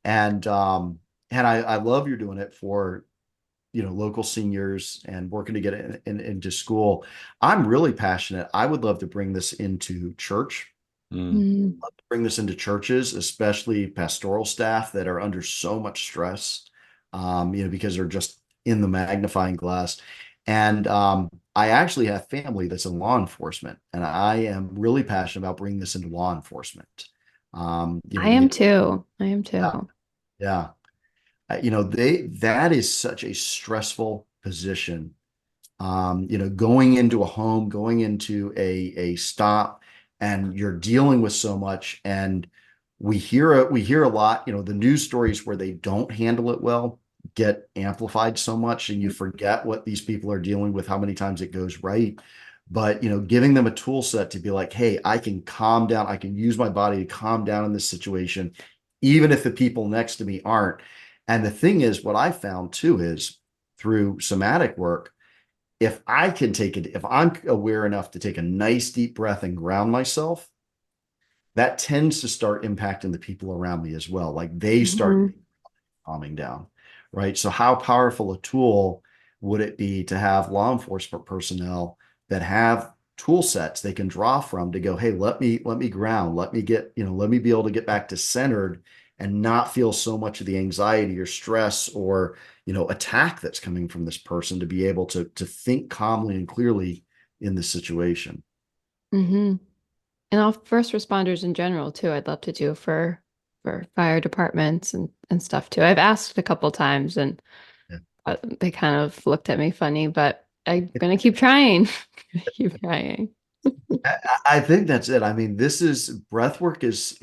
And I love you're doing it for local seniors and working to get it into school. I'm really passionate. I would love to bring this into church, Mm. Mm. bring this into churches, especially pastoral staff that are under so much stress, because they're just in the magnifying glass. And I actually have family that's in law enforcement, and I am really passionate about bringing this into law enforcement. I To am get, too. I am yeah, too. yeah. That is such a stressful position, going into a home, going into a stop, and you're dealing with so much. And we hear a lot, the news stories where they don't handle it well get amplified so much, and you forget what these people are dealing with, how many times it goes right. But giving them a tool set to be like, hey, I can calm down, I can use my body to calm down in this situation, even if the people next to me aren't. And the thing is, what I found too is through somatic work, if I can take it, if I'm aware enough to take a nice deep breath and ground myself, that tends to start impacting the people around me as well. Like they start Mhm. calming down, right? So how powerful a tool would it be to have law enforcement personnel that have tool sets they can draw from to go, hey, let me ground, let me be able to get back to centered and not feel so much of the anxiety or stress or attack that's coming from this person, to be able to think calmly and clearly in this situation. Mhm. And all first responders in general too. I'd love to do for fire departments and stuff too. I've asked a couple times and Yeah. they kind of looked at me funny, but I'm gonna keep trying. Keep trying. I think that's it. I mean, this is breath work is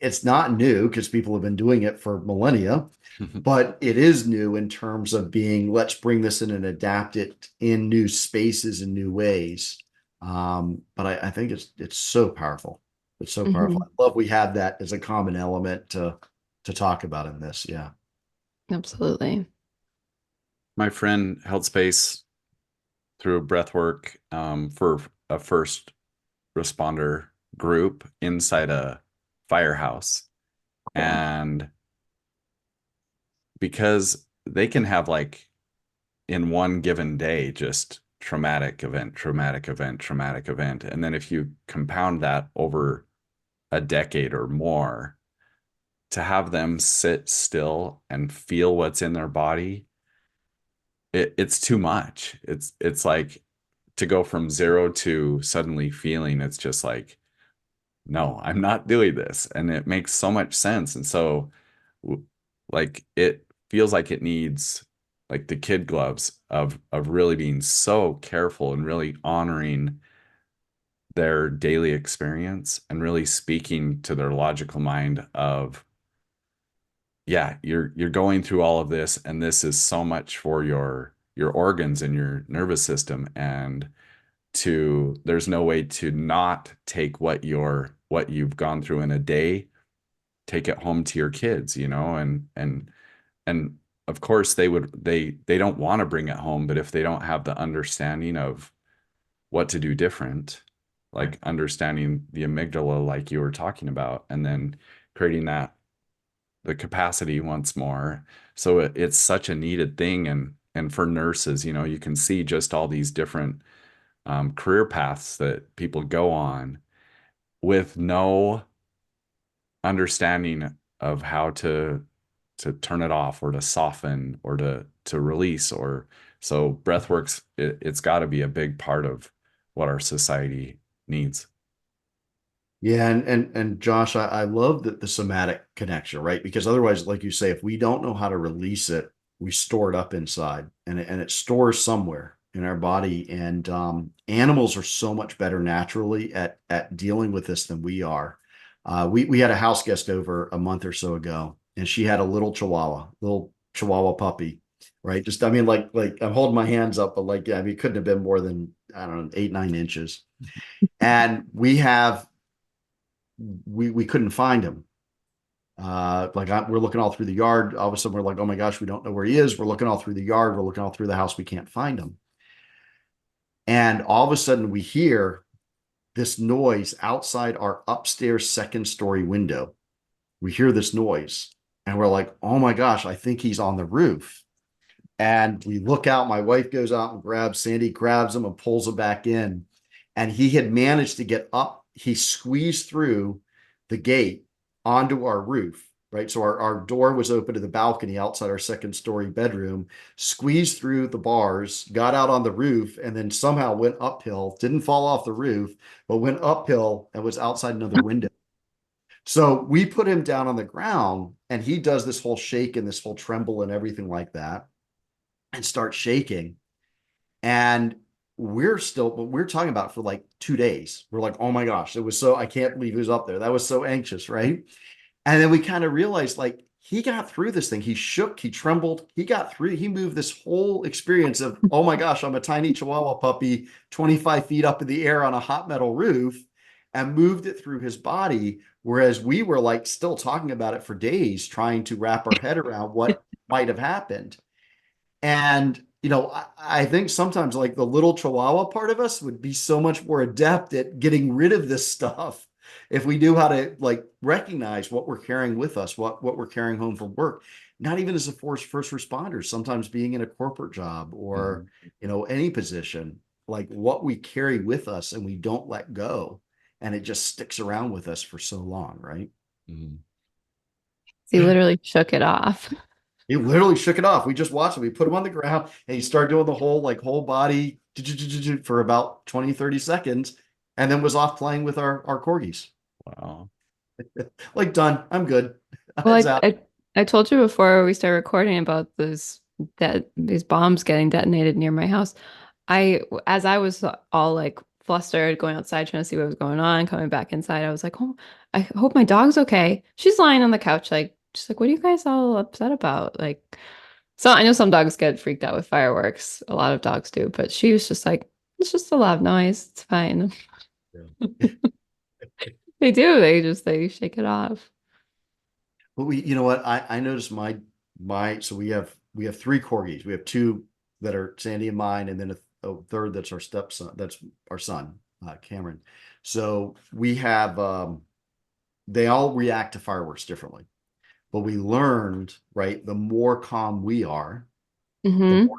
it's not new because people have been doing it for millennia, but it is new in terms of being, let's bring this in and adapt it in new spaces and new ways. But I think it's so powerful. It's so powerful. Hmm. I love we have that as a common element to talk about in this. Yeah. Absolutely. My friend held space through breath work for a first responder group inside a firehouse. Cool. And because they can have like in one given day, just traumatic event, traumatic event, traumatic event. And then if you compound that over a decade or more, to have them sit still and feel what's in their body, it's too much. It's like to go from zero to suddenly feeling, it's just like, no, I'm not doing this. And it makes so much sense. And so like it feels like it needs like the kid gloves of really being so careful and really honoring their daily experience and really speaking to their logical mind of, yeah, you're going through all of this and this is so much for your organs and your nervous system, and to there's no way to not take what you've gone through in a day, take it home to your kids, and of course they don't want to bring it home, but if they don't have the understanding of what to do different, like understanding the amygdala like you were talking about, and then creating that the capacity once more. So it's such a needed thing, and for nurses, you can see just all these different career paths that people go on with no understanding of how to turn it off or to soften or to release. Or so breathworks, it's got to be a big part of what our society needs. Yeah, and Josh, I love the somatic connection, right? Because otherwise, like you say, if we don't know how to release it, we store it up inside, and it stores somewhere. in our body. And animals are so much better naturally at dealing with this than we are. We had a house guest over a month or so ago, and she had a little Chihuahua puppy, right? Just I mean, like I'm holding my hands up, but like yeah, I mean, it couldn't have been more than I don't know 8, 9 inches. And we couldn't find him. We're looking all through the yard. All of a sudden, we're like, oh my gosh, we don't know where he is. We're looking all through the yard. We're looking all through the house. We can't find him. And all of a sudden, we hear this noise outside our upstairs second story window. We hear this noise, and we're like, oh my gosh, I think he's on the roof. And we look out. My wife goes out and grabs Sandy, grabs him and pulls him back in. And he had managed to get up. He squeezed through the gate onto our roof, right? So our door was open to the balcony outside our second story bedroom, squeezed through the bars, got out on the roof, and then somehow went uphill, didn't fall off the roof, but went uphill and was outside another window. So we put him down on the ground and he does this whole shake and this whole tremble and everything like that and start shaking. And we're talking about for like 2 days. We're like, oh my gosh, I can't believe he was up there. That was so anxious, right? And then we kind of realized like he got through this thing. He shook, he trembled, he got through, he moved this whole experience of, oh my gosh, I'm a tiny Chihuahua puppy, 25 feet up in the air on a hot metal roof, and moved it through his body. Whereas we were like still talking about it for days, trying to wrap our head around what might have happened. And, I think sometimes like the little Chihuahua part of us would be so much more adept at getting rid of this stuff if we knew how to like recognize what we're carrying with us, what we're carrying home from work, not even as a first responders, sometimes being in a corporate job or, any position, like what we carry with us and we don't let go. And it just sticks around with us for so long, right? Mhm. He literally shook it off. He literally shook it off. We just watched him. We put him on the ground and he started doing the whole body for about 20, 30 seconds and then was off playing with our corgis. Wow. Like, done. I'm good. Well, It's out. I told you before we started recording about these bombs getting detonated near my house. As I was all like flustered, going outside trying to see what was going on, coming back inside, I was like, "Oh, I hope my dog's okay." She's lying on the couch, like she's like, "What are you guys all upset about?" Like, so I know some dogs get freaked out with fireworks. A lot of dogs do, but she was just like, "It's just a loud noise. It's fine." Yeah. They do. They shake it off. But you know what? I noticed so we have three corgis. We have two that are Sandy and mine, and then a third that's our stepson. That's our son, Cameron. So we have they all react to fireworks differently. But we learned, right, the more calm we are, the Hmm. more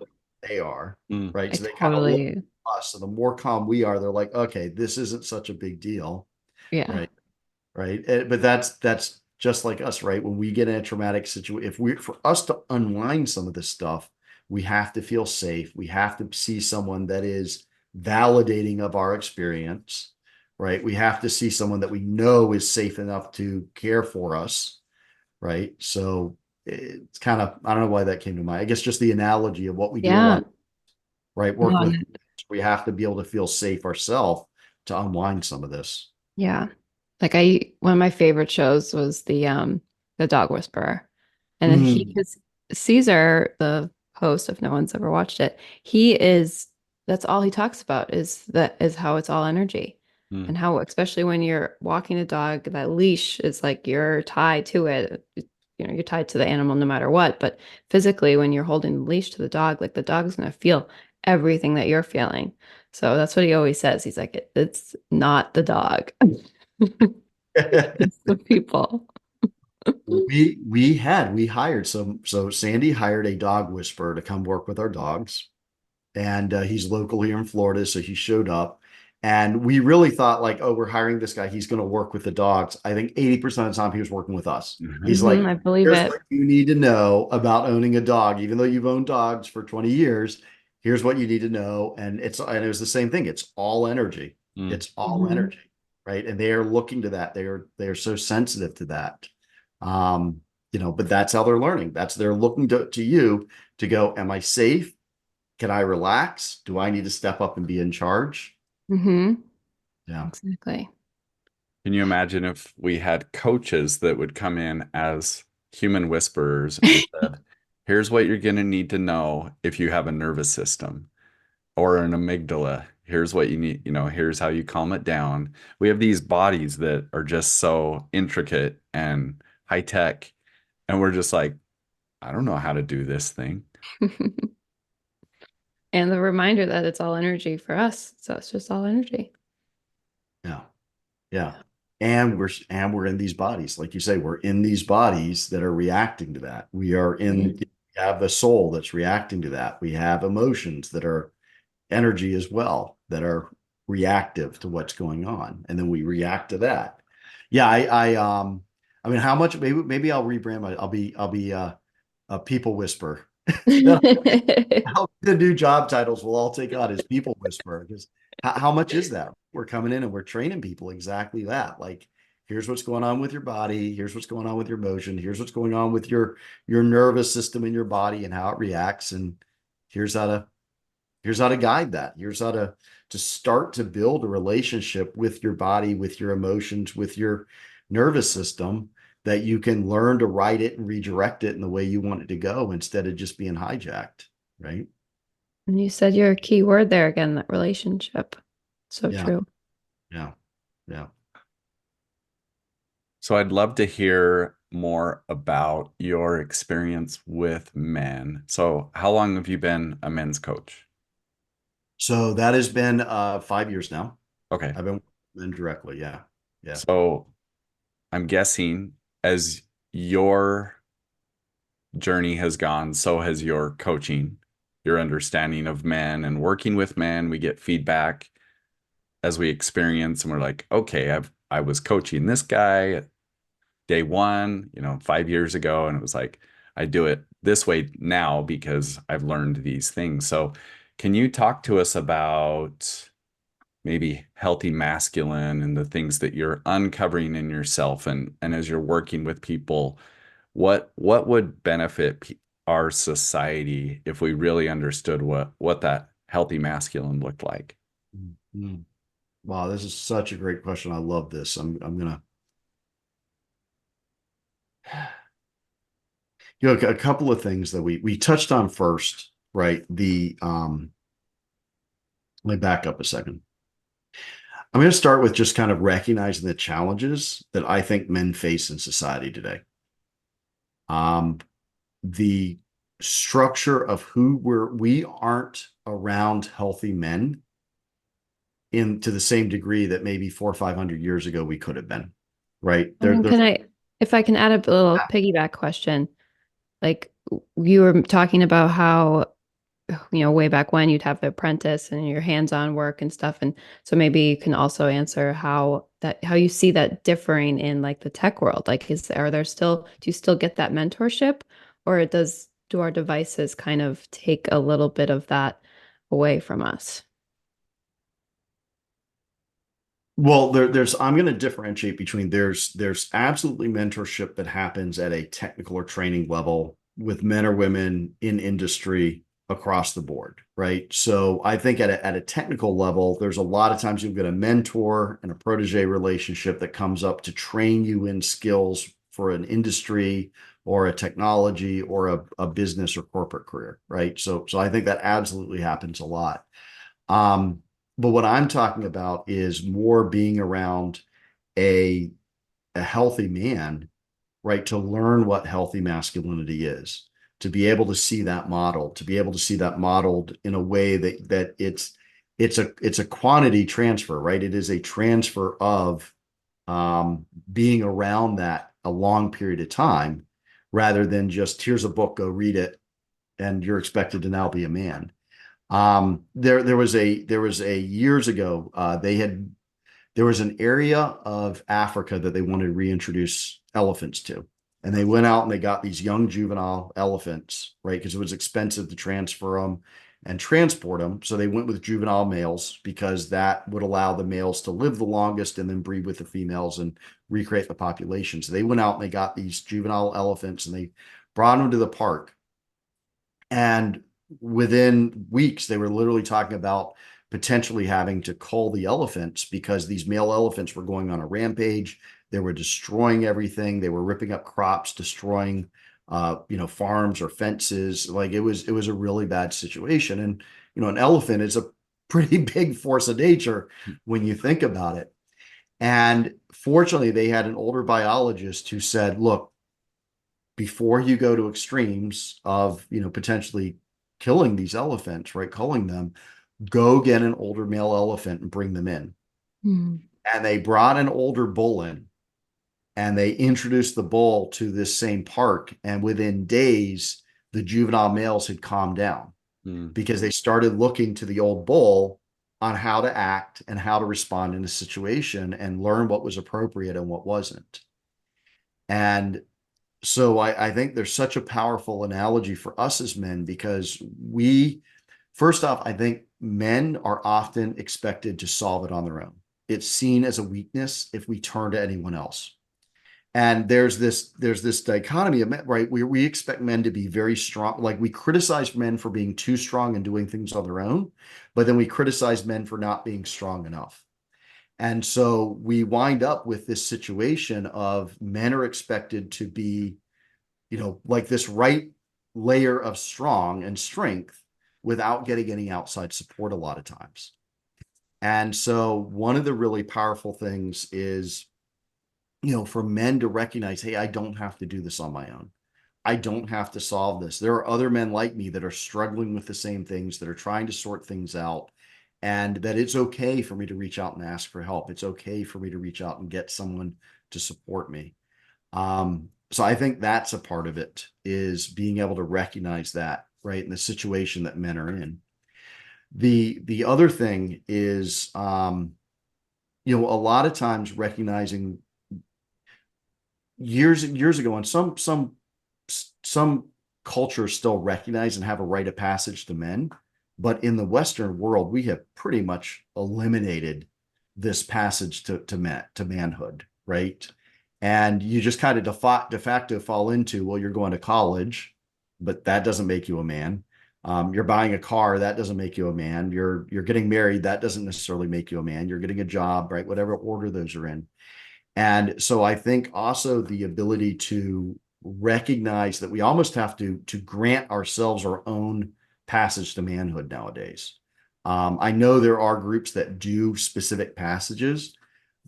they are, Mm. right? I So they kind of look totally, at us. So the more calm we are, they're like, okay, this isn't such a big deal, yeah, right? Right. But that's just like us, right? When we get in a traumatic situation, for us to unwind some of this stuff, we have to feel safe. We have to see someone that is validating of our experience, right? We have to see someone that we know is safe enough to care for us, right? So it's kind of, I don't know why that came to mind. I guess just the analogy of what we do a yeah. lot, right? Work No, with, we have to be able to feel safe ourselves to unwind some of this. yeah. Like one of my favorite shows was the Dog Whisperer. And then Mm. because Caesar, the host, if no one's ever watched it, that's all he talks about is how it's all energy. Mm. And how, especially when you're walking a dog, that leash is like you're tied to it. You're tied to the animal no matter what. But physically, when you're holding the leash to the dog, like the dog's gonna feel everything that you're feeling. So that's what he always says. He's like, it's not the dog. It's the people. We hired so Sandy hired a dog whisperer to come work with our dogs, and he's local here in Florida, so he showed up, and we really thought like, oh, we're hiring this guy, he's going to work with the dogs. I think 80% of the time he was working with us. He's Hmm, like, I believe here's it. what you need to know about owning a dog, even though you've owned dogs for 20 years. Here's what you need to know, and it was the same thing. It's all energy. Mm. It's all Hmm. energy, right? And they are looking to that. They are so sensitive to that. But that's how they're learning. They're looking to you to go, am I safe? Can I relax? Do I need to step up and be in charge? Mm-hmm. Yeah. Exactly. Can you imagine if we had coaches that would come in as human whisperers and said, here's what you're going to need to know if you have a nervous system or an amygdala. Here's what you need, here's how you calm it down. We have these bodies that are just so intricate and high tech, and we're just like, I don't know how to do this thing. And the reminder that it's all energy for us. So it's just all energy. Yeah. Yeah. And we're in these bodies. Like you say, we're in these bodies that are reacting to that. We have a soul that's reacting to that. We have emotions that are energy as well, that are reactive to what's going on. And then we react to that. Yeah, I mean, how much maybe I'll rebrand I'll be a people whisperer. The new job titles we'll all take on is people whisperer. Because how much is that? We're coming in and we're training people exactly that. Like, here's what's going on with your body. Here's what's going on with your emotion. Here's what's going on with your nervous system in your body and how it reacts. And here's how to here's how to guide that. Here's how to start to build a relationship with your body, with your emotions, with your nervous system, that you can learn to write it and redirect it in the way you want it to go instead of just being hijacked, right? And you said your key word there again, that relationship. So Yeah, true. yeah, yeah. So I'd love to hear more about your experience with men. So how long have you been a men's coach? So that has been 5 years now. Okay. I've been working directly. Yeah, yeah. So I'm guessing as your journey has gone, so has your coaching, your understanding of men and working with men. We get feedback as we experience, and we're like, okay, I was coaching this guy day one, 5 years ago, and it was like, I do it this way now because I've learned these things. So, can you talk to us about maybe healthy masculine and the things that you're uncovering in yourself, and as you're working with people, what would benefit our society if we really understood what that healthy masculine looked like? Mhm. Wow, this is such a great question. I love this. I'm gonna, a couple of things that we touched on first, right? Let me back up a second. I'm going to start with just kind of recognizing the challenges that I think men face in society today. Um, the structure of we aren't around healthy men in to the same degree that maybe 400 or 500 years ago we could have been, right? I mean, if I can add a little piggyback question, like you were talking about how, way back when you'd have the apprentice and your hands-on work and stuff. And so maybe you can also answer how you see that differing in like the tech world. Like, do you still get that mentorship, or do our devices kind of take a little bit of that away from us? Well, I'm going to differentiate between there's absolutely mentorship that happens at a technical or training level with men or women in industry across the board, right? So I think at a technical level, there's a lot of times you'll get a mentor and a protege relationship that comes up to train you in skills for an industry or a technology or a business or corporate career, right? So I think that absolutely happens a lot. Um, but what I'm talking about is more being around a a healthy man, right? To learn what healthy masculinity is, to be able to see that model, to be able to see that modeled in a way that it's a quantity transfer, right? It is a transfer of being around that a long period of time, rather than just here's a book, go read it, and you're expected to now be a man. There was a years ago, there was an area of Africa that they wanted to reintroduce elephants to. And they went out and they got these young juvenile elephants, right? Because it was expensive to transfer them and transport them. So they went with juvenile males because that would allow the males to live the longest and then breed with the females and recreate the population. So they went out and they got these juvenile elephants and they brought them to the park. And within weeks, they were literally talking about potentially having to cull the elephants because these male elephants were going on a rampage. They were destroying everything. They were ripping up crops, destroying, farms or fences. Like it was a really bad situation. And, an elephant is a pretty big force of nature when you think about it. And fortunately, they had an older biologist who said, look, before you go to extremes of, potentially killing these elephants, right? Culling them, go get an older male elephant and bring them in. Mm. And they brought an older bull in and they introduced the bull to this same park. And within days, the juvenile males had calmed down Mm. because they started looking to the old bull on how to act and how to respond in a situation and learn what was appropriate and what wasn't. And so I think there's such a powerful analogy for us as men because first off, I think men are often expected to solve it on their own. It's seen as a weakness if we turn to anyone else. And there's this dichotomy of men, right? We expect men to be very strong. Like we criticize men for being too strong and doing things on their own, but then we criticize men for not being strong enough. And so we wind up with this situation of men are expected to be, like this right layer of strong and strength without getting any outside support a lot of times. And so one of the really powerful things is, for men to recognize, hey, I don't have to do this on my own. I don't have to solve this. There are other men like me that are struggling with the same things, that are trying to sort things out, and that it's okay for me to reach out and ask for help. It's okay for me to reach out and get someone to support me. So I think that's a part of it, is being able to recognize that, right, in the situation that men are in. The other thing is, a lot of times recognizing years ago, and some cultures still recognize and have a rite of passage to men, but in the Western world, we have pretty much eliminated this passage to manhood, right? And you just kind of de facto fall into, well, you're going to college, but that doesn't make you a man. You're buying a car, that doesn't make you a man. You're getting married, that doesn't necessarily make you a man. You're getting a job, right? Whatever order those are in. And so I think also the ability to recognize that we almost have to grant ourselves our own passage to manhood nowadays. I know there are groups that do specific passages,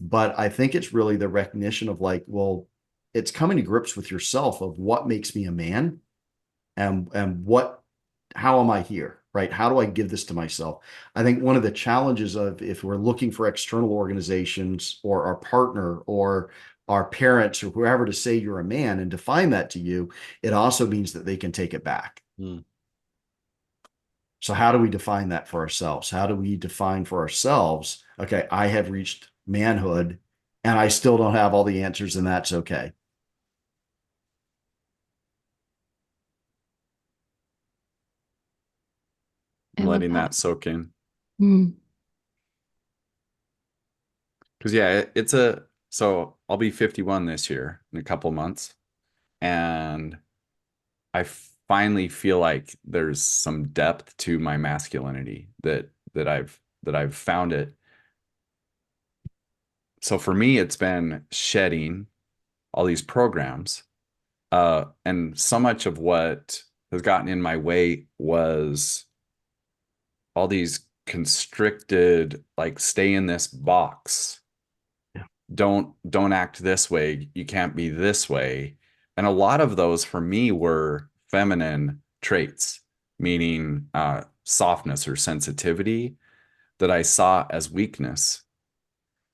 but I think it's really the recognition of like, well, it's coming to grips with yourself of what makes me a man and how am I here, right? How do I give this to myself? I think one of the challenges of, if we're looking for external organizations or our partner or our parents or whoever to say you're a man and define that to you, it also means that they can take it back. Mm. So how do we define that for ourselves? How do we define for ourselves, okay, I have reached manhood and I still don't have all the answers, and that's okay. I love Letting that. that soak in. Mm. Because yeah, so I'll be 51 this year in a couple of months. And I finally feel like there's some depth to my masculinity that I've found it. So for me, it's been shedding all these programs. And so much of what has gotten in my way was all these constricted, like, stay in this box. Yeah. Don't act this way. You can't be this way. And a lot of those for me were feminine traits, meaning softness or sensitivity that I saw as weakness,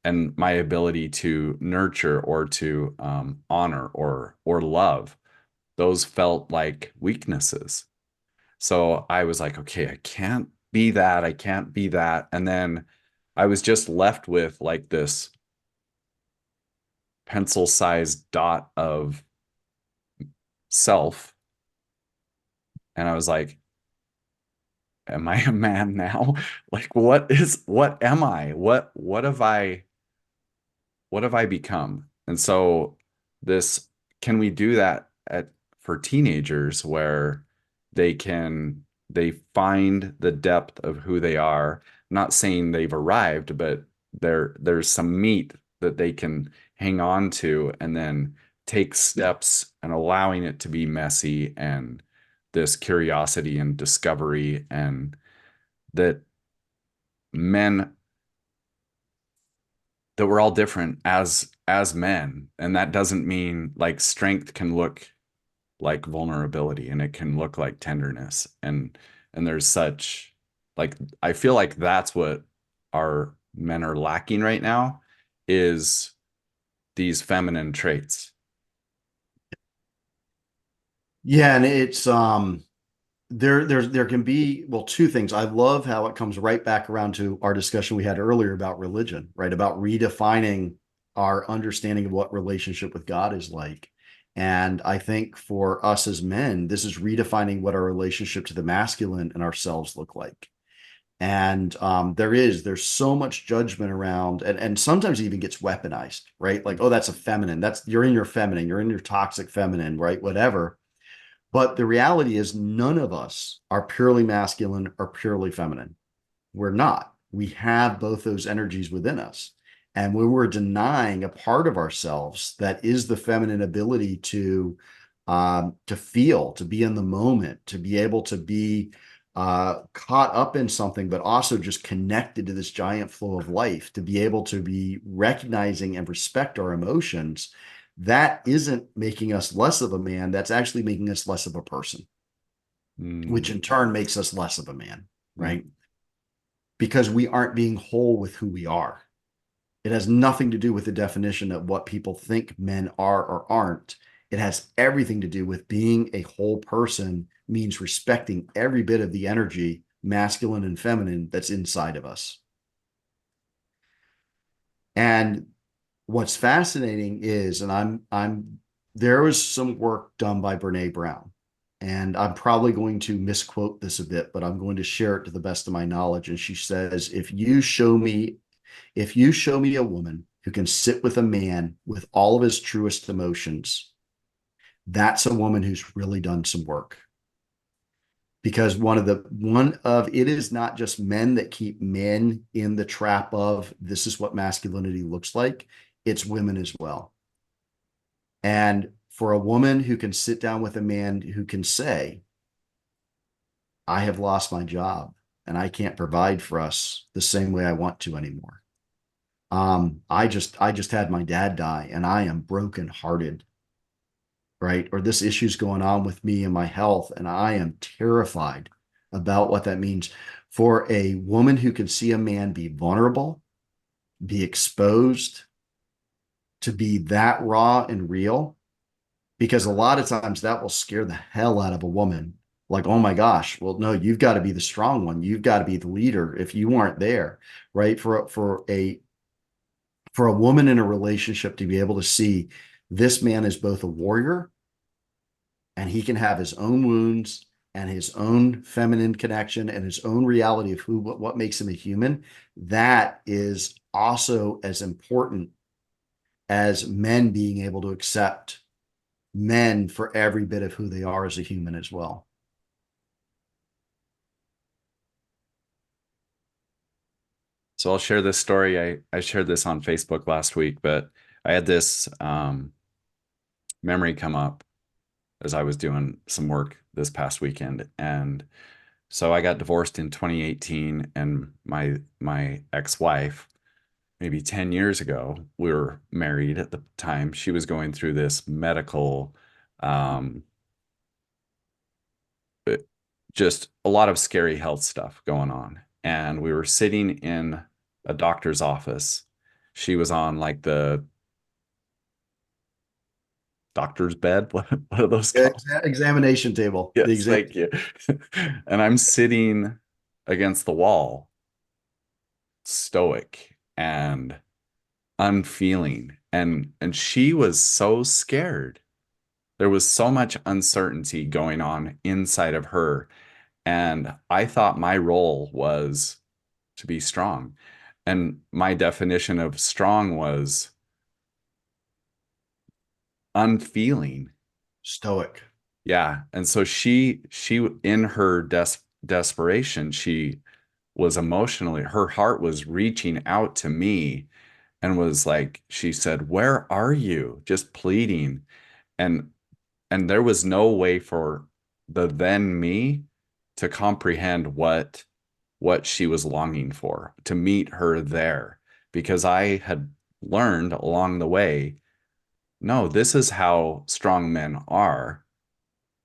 and my ability to nurture or to honor or love, those felt like weaknesses. So I was like, okay, I can't be that. I can't be that. And then I was just left with like this pencil-sized dot of self. And I was like, am I a man now? Like, what am I? What have I become? And so can we do that for teenagers where they can they find the depth of who they are. Not saying they've arrived, but there's some meat that they can hang on to and then take steps and allowing it to be messy and this curiosity and discovery and that men that we're all different as men, and that doesn't mean like strength can look like vulnerability and it can look like tenderness and there's such like I feel like that's what our men are lacking right now is these feminine traits. Yeah, and it's there can be, well, two things. I love how it comes right back around to our discussion we had earlier about religion, right? About redefining our understanding of what relationship with God is like. And I think for us as men, this is redefining what our relationship to the masculine and ourselves look like. And there's so much judgment around, and sometimes it even gets weaponized, right? Like, oh, that's a feminine. That's you're in your feminine, you're in your toxic feminine, right? Whatever. But the reality is, none of us are purely masculine or purely feminine. We're not. We have both those energies within us. And when we're denying a part of ourselves that is the feminine ability to feel, to be in the moment, to be able to be caught up in something, but also just connected to this giant flow of life, to be able to be recognizing and respect our emotions, that isn't making us less of a man. That's actually making us less of a person, which Mm, in turn makes us less of a man, mm, right? Because we aren't being whole with who we are. It has nothing to do with the definition of what people think men are or aren't. It has everything to do with being a whole person, means respecting every bit of the energy, masculine and feminine, that's inside of us. And what's fascinating is, and there was some work done by Brene Brown, and I'm probably going to misquote this a bit, but I'm going to share it to the best of my knowledge. And she says, if you show me a woman who can sit with a man with all of his truest emotions, that's a woman who's really done some work. Because one of it is not just men that keep men in the trap of this is what masculinity looks like, it's women as well. And for a woman who can sit down with a man who can say, I have lost my job and I can't provide for us the same way I want to anymore. I just had my dad die and I am brokenhearted, right? Or this issue's going on with me and my health, and I am terrified about what that means for a woman who can see a man be vulnerable, be exposed, to be that raw and real, because a lot of times that will scare the hell out of a woman. Like, oh my gosh, well, no, you've got to be the strong one. You've got to be the leader if you aren't there, right? For a woman in a relationship to be able to see this man is both a warrior and he can have his own wounds and his own feminine connection and his own reality of who what makes him a human, that is also as important as men being able to accept men for every bit of who they are as a human as well. so I'll share this story. I shared this on Facebook last week, but I had this memory come up as I was doing some work this past weekend. And so I got divorced in 2018, and my ex-wife, maybe 10 years ago, we were married at the time. She was going through this medical, um, uh, just a lot of scary health stuff going on. And we were sitting in a doctor's office. She was on like the doctor's bed. What are those called? Examination table. The Yes, exam. thank you. And I'm sitting against the wall, stoic and unfeeling. And she was so scared. There was so much uncertainty going on inside of her. And I thought my role was to be strong. And my definition of strong was unfeeling. Stoic. Yeah. And so she in her desperation, she was emotionally, her heart was reaching out to me and was like, she said, "Where are you?" Just pleading. And there was no way for the then me to comprehend what she was longing for, to meet her there, because I had learned along the way, no, this is how strong men are.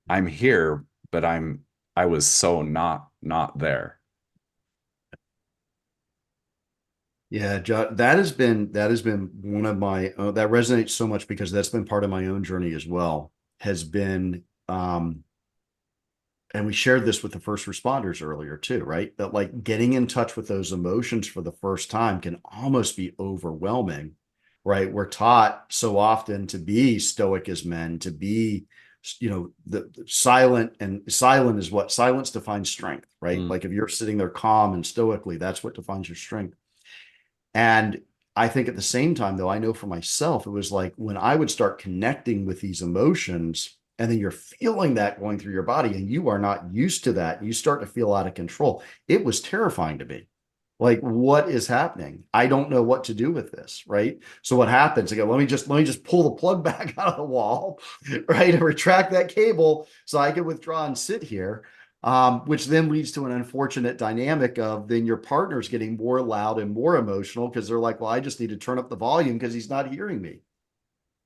I'm here, but I was so not there. Yeah, that has been one of my that resonates so much because that's been part of my own journey as well. Has been and we shared this with the first responders earlier too, right? That like getting in touch with those emotions for the first time can almost be overwhelming, right? We're taught so often to be stoic as men, to be, the silent, and silent is what silence defines strength, right? Mm, Like if you're sitting there calm and stoically, that's what defines your strength. And I think at the same time, though, I know for myself, it was like when I would start connecting with these emotions, and then you're feeling that going through your body, and you are not used to that, you start to feel out of control. It was terrifying to me. Like, what is happening? I don't know what to do with this, right? So what happens? I go, let me just pull the plug back out of the wall, right? And retract that cable so I can withdraw and sit here. Which then leads to an unfortunate dynamic of then your partner's getting more loud and more emotional because they're like, well, I just need to turn up the volume because he's not hearing me.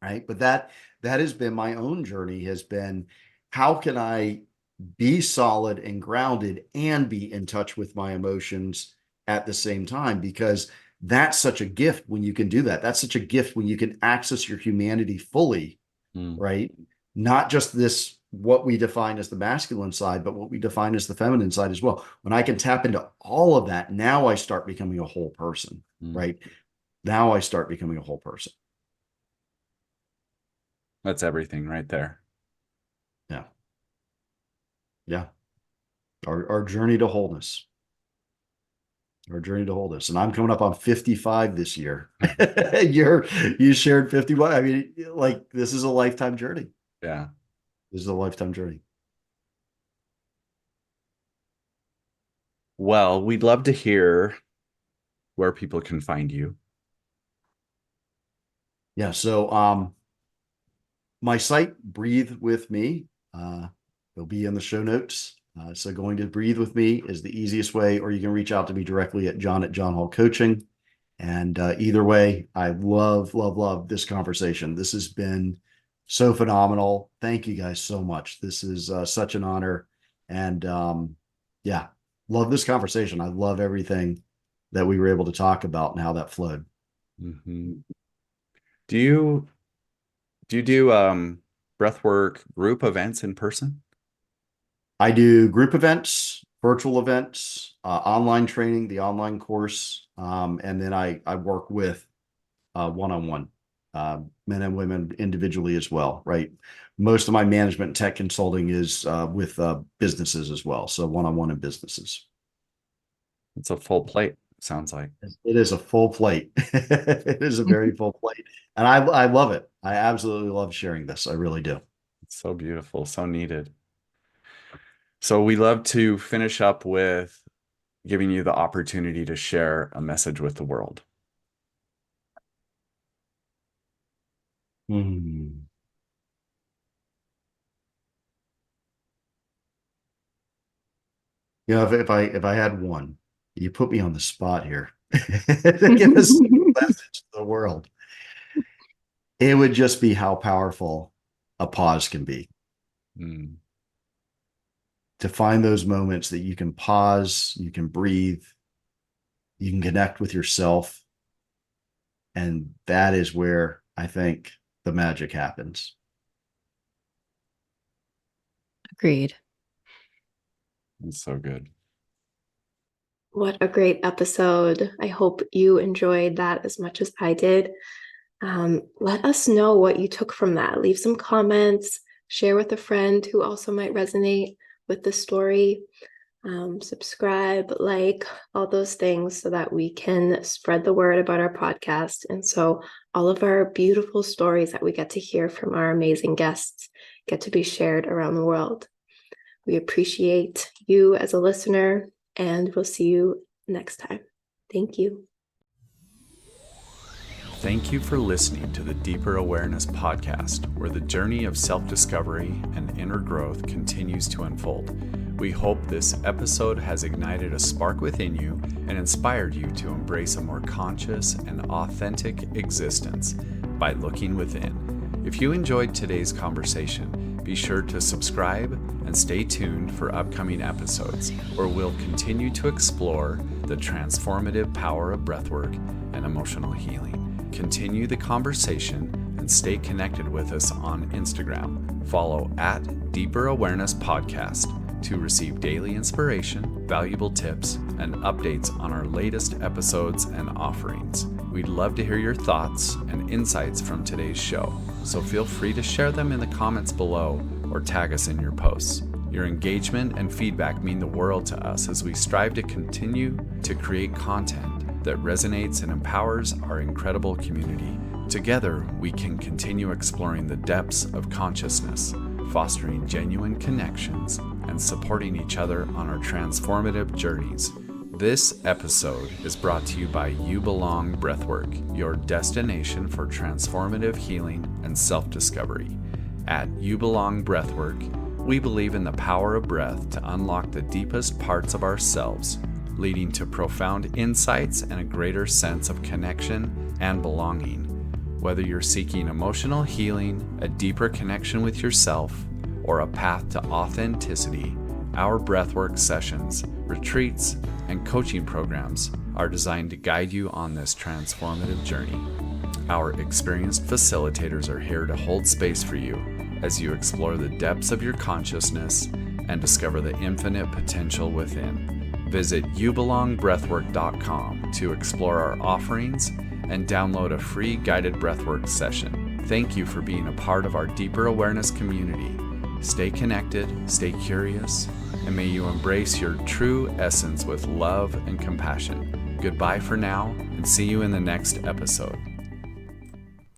Right. But that has been my own journey, has been how can I be solid and grounded and be in touch with my emotions at the same time? Because that's such a gift when you can do that. That's such a gift when you can access your humanity fully, mm, right? Not just this, what we define as the masculine side, but what we define as the feminine side as well. When I can tap into all of that, now I start becoming a whole person, mm. right? Now I start becoming a whole person. That's everything right there. Yeah. Yeah. Our journey to wholeness, our journey to wholeness. And I'm coming up on 55 this year. You shared 51. I mean, like this is a lifetime journey. Yeah. This is a lifetime journey. Well, we'd love to hear where people can find you. Yeah. So my site, Breathe With Me, it'll be in the show notes. So going to Breathe With Me is the easiest way, or you can reach out to me directly at John Hall Coaching. And either way, I love this conversation. This has been so phenomenal. Thank you guys so much. This is such an honor. And yeah, love this conversation. I love everything that we were able to talk about and how that flowed. Mhm. Do you do breathwork group events in person? I do group events, virtual events, online training, the online course, and then I work with one-on-one men and women individually as well. Right, most of my management and tech consulting is with businesses as well, so one-on-one in businesses. It's a full plate, sounds like. It is a full plate. It is a very full plate, and I love it. I absolutely love sharing this. I really do. It's so beautiful, so needed. So we love to finish up with giving you the opportunity to share a message with the world. Hmm. If I had one, you put me on the spot here. Give us a message to the world. It would just be how powerful a pause can be. Mm, To find those moments that you can pause, you can breathe, you can connect with yourself. And that is where I think the magic happens. Agreed. it's so good. What a great episode. I hope you enjoyed that as much as I did. Let us know what you took from that. Leave some comments, share with a friend who also might resonate with the story. Subscribe, like, all those things so that we can spread the word about our podcast. And so all of our beautiful stories that we get to hear from our amazing guests get to be shared around the world. We appreciate you as a listener, and we'll see you next time. Thank you. Thank you for listening to the Deeper Awareness podcast, where the journey of self-discovery and inner growth continues to unfold. We hope this episode has ignited a spark within you and inspired you to embrace a more conscious and authentic existence by looking within. If you enjoyed today's conversation, be sure to subscribe and stay tuned for upcoming episodes, where we'll continue to explore the transformative power of breathwork and emotional healing. Continue the conversation and stay connected with us on Instagram. Follow at Deeper Awareness Podcast to receive daily inspiration, valuable tips, and updates on our latest episodes and offerings. We'd love to hear your thoughts and insights from today's show, so feel free to share them in the comments below or tag us in your posts. Your engagement and feedback mean the world to us as we strive to continue to create content that resonates and empowers our incredible community. Together, we can continue exploring the depths of consciousness, fostering genuine connections, and supporting each other on our transformative journeys. This episode is brought to you by You Belong Breathwork, your destination for transformative healing and self-discovery. At You Belong Breathwork, we believe in the power of breath to unlock the deepest parts of ourselves, leading to profound insights and a greater sense of connection and belonging. Whether you're seeking emotional healing, a deeper connection with yourself, or a path to authenticity, our breathwork sessions, retreats, and coaching programs are designed to guide you on this transformative journey. Our experienced facilitators are here to hold space for you as you explore the depths of your consciousness and discover the infinite potential within. Visit youbelongbreathwork.com to explore our offerings and download a free guided breathwork session. Thank you for being a part of our Deeper Awareness community. Stay connected, stay curious, and may you embrace your true essence with love and compassion. Goodbye for now, and see you in the next episode.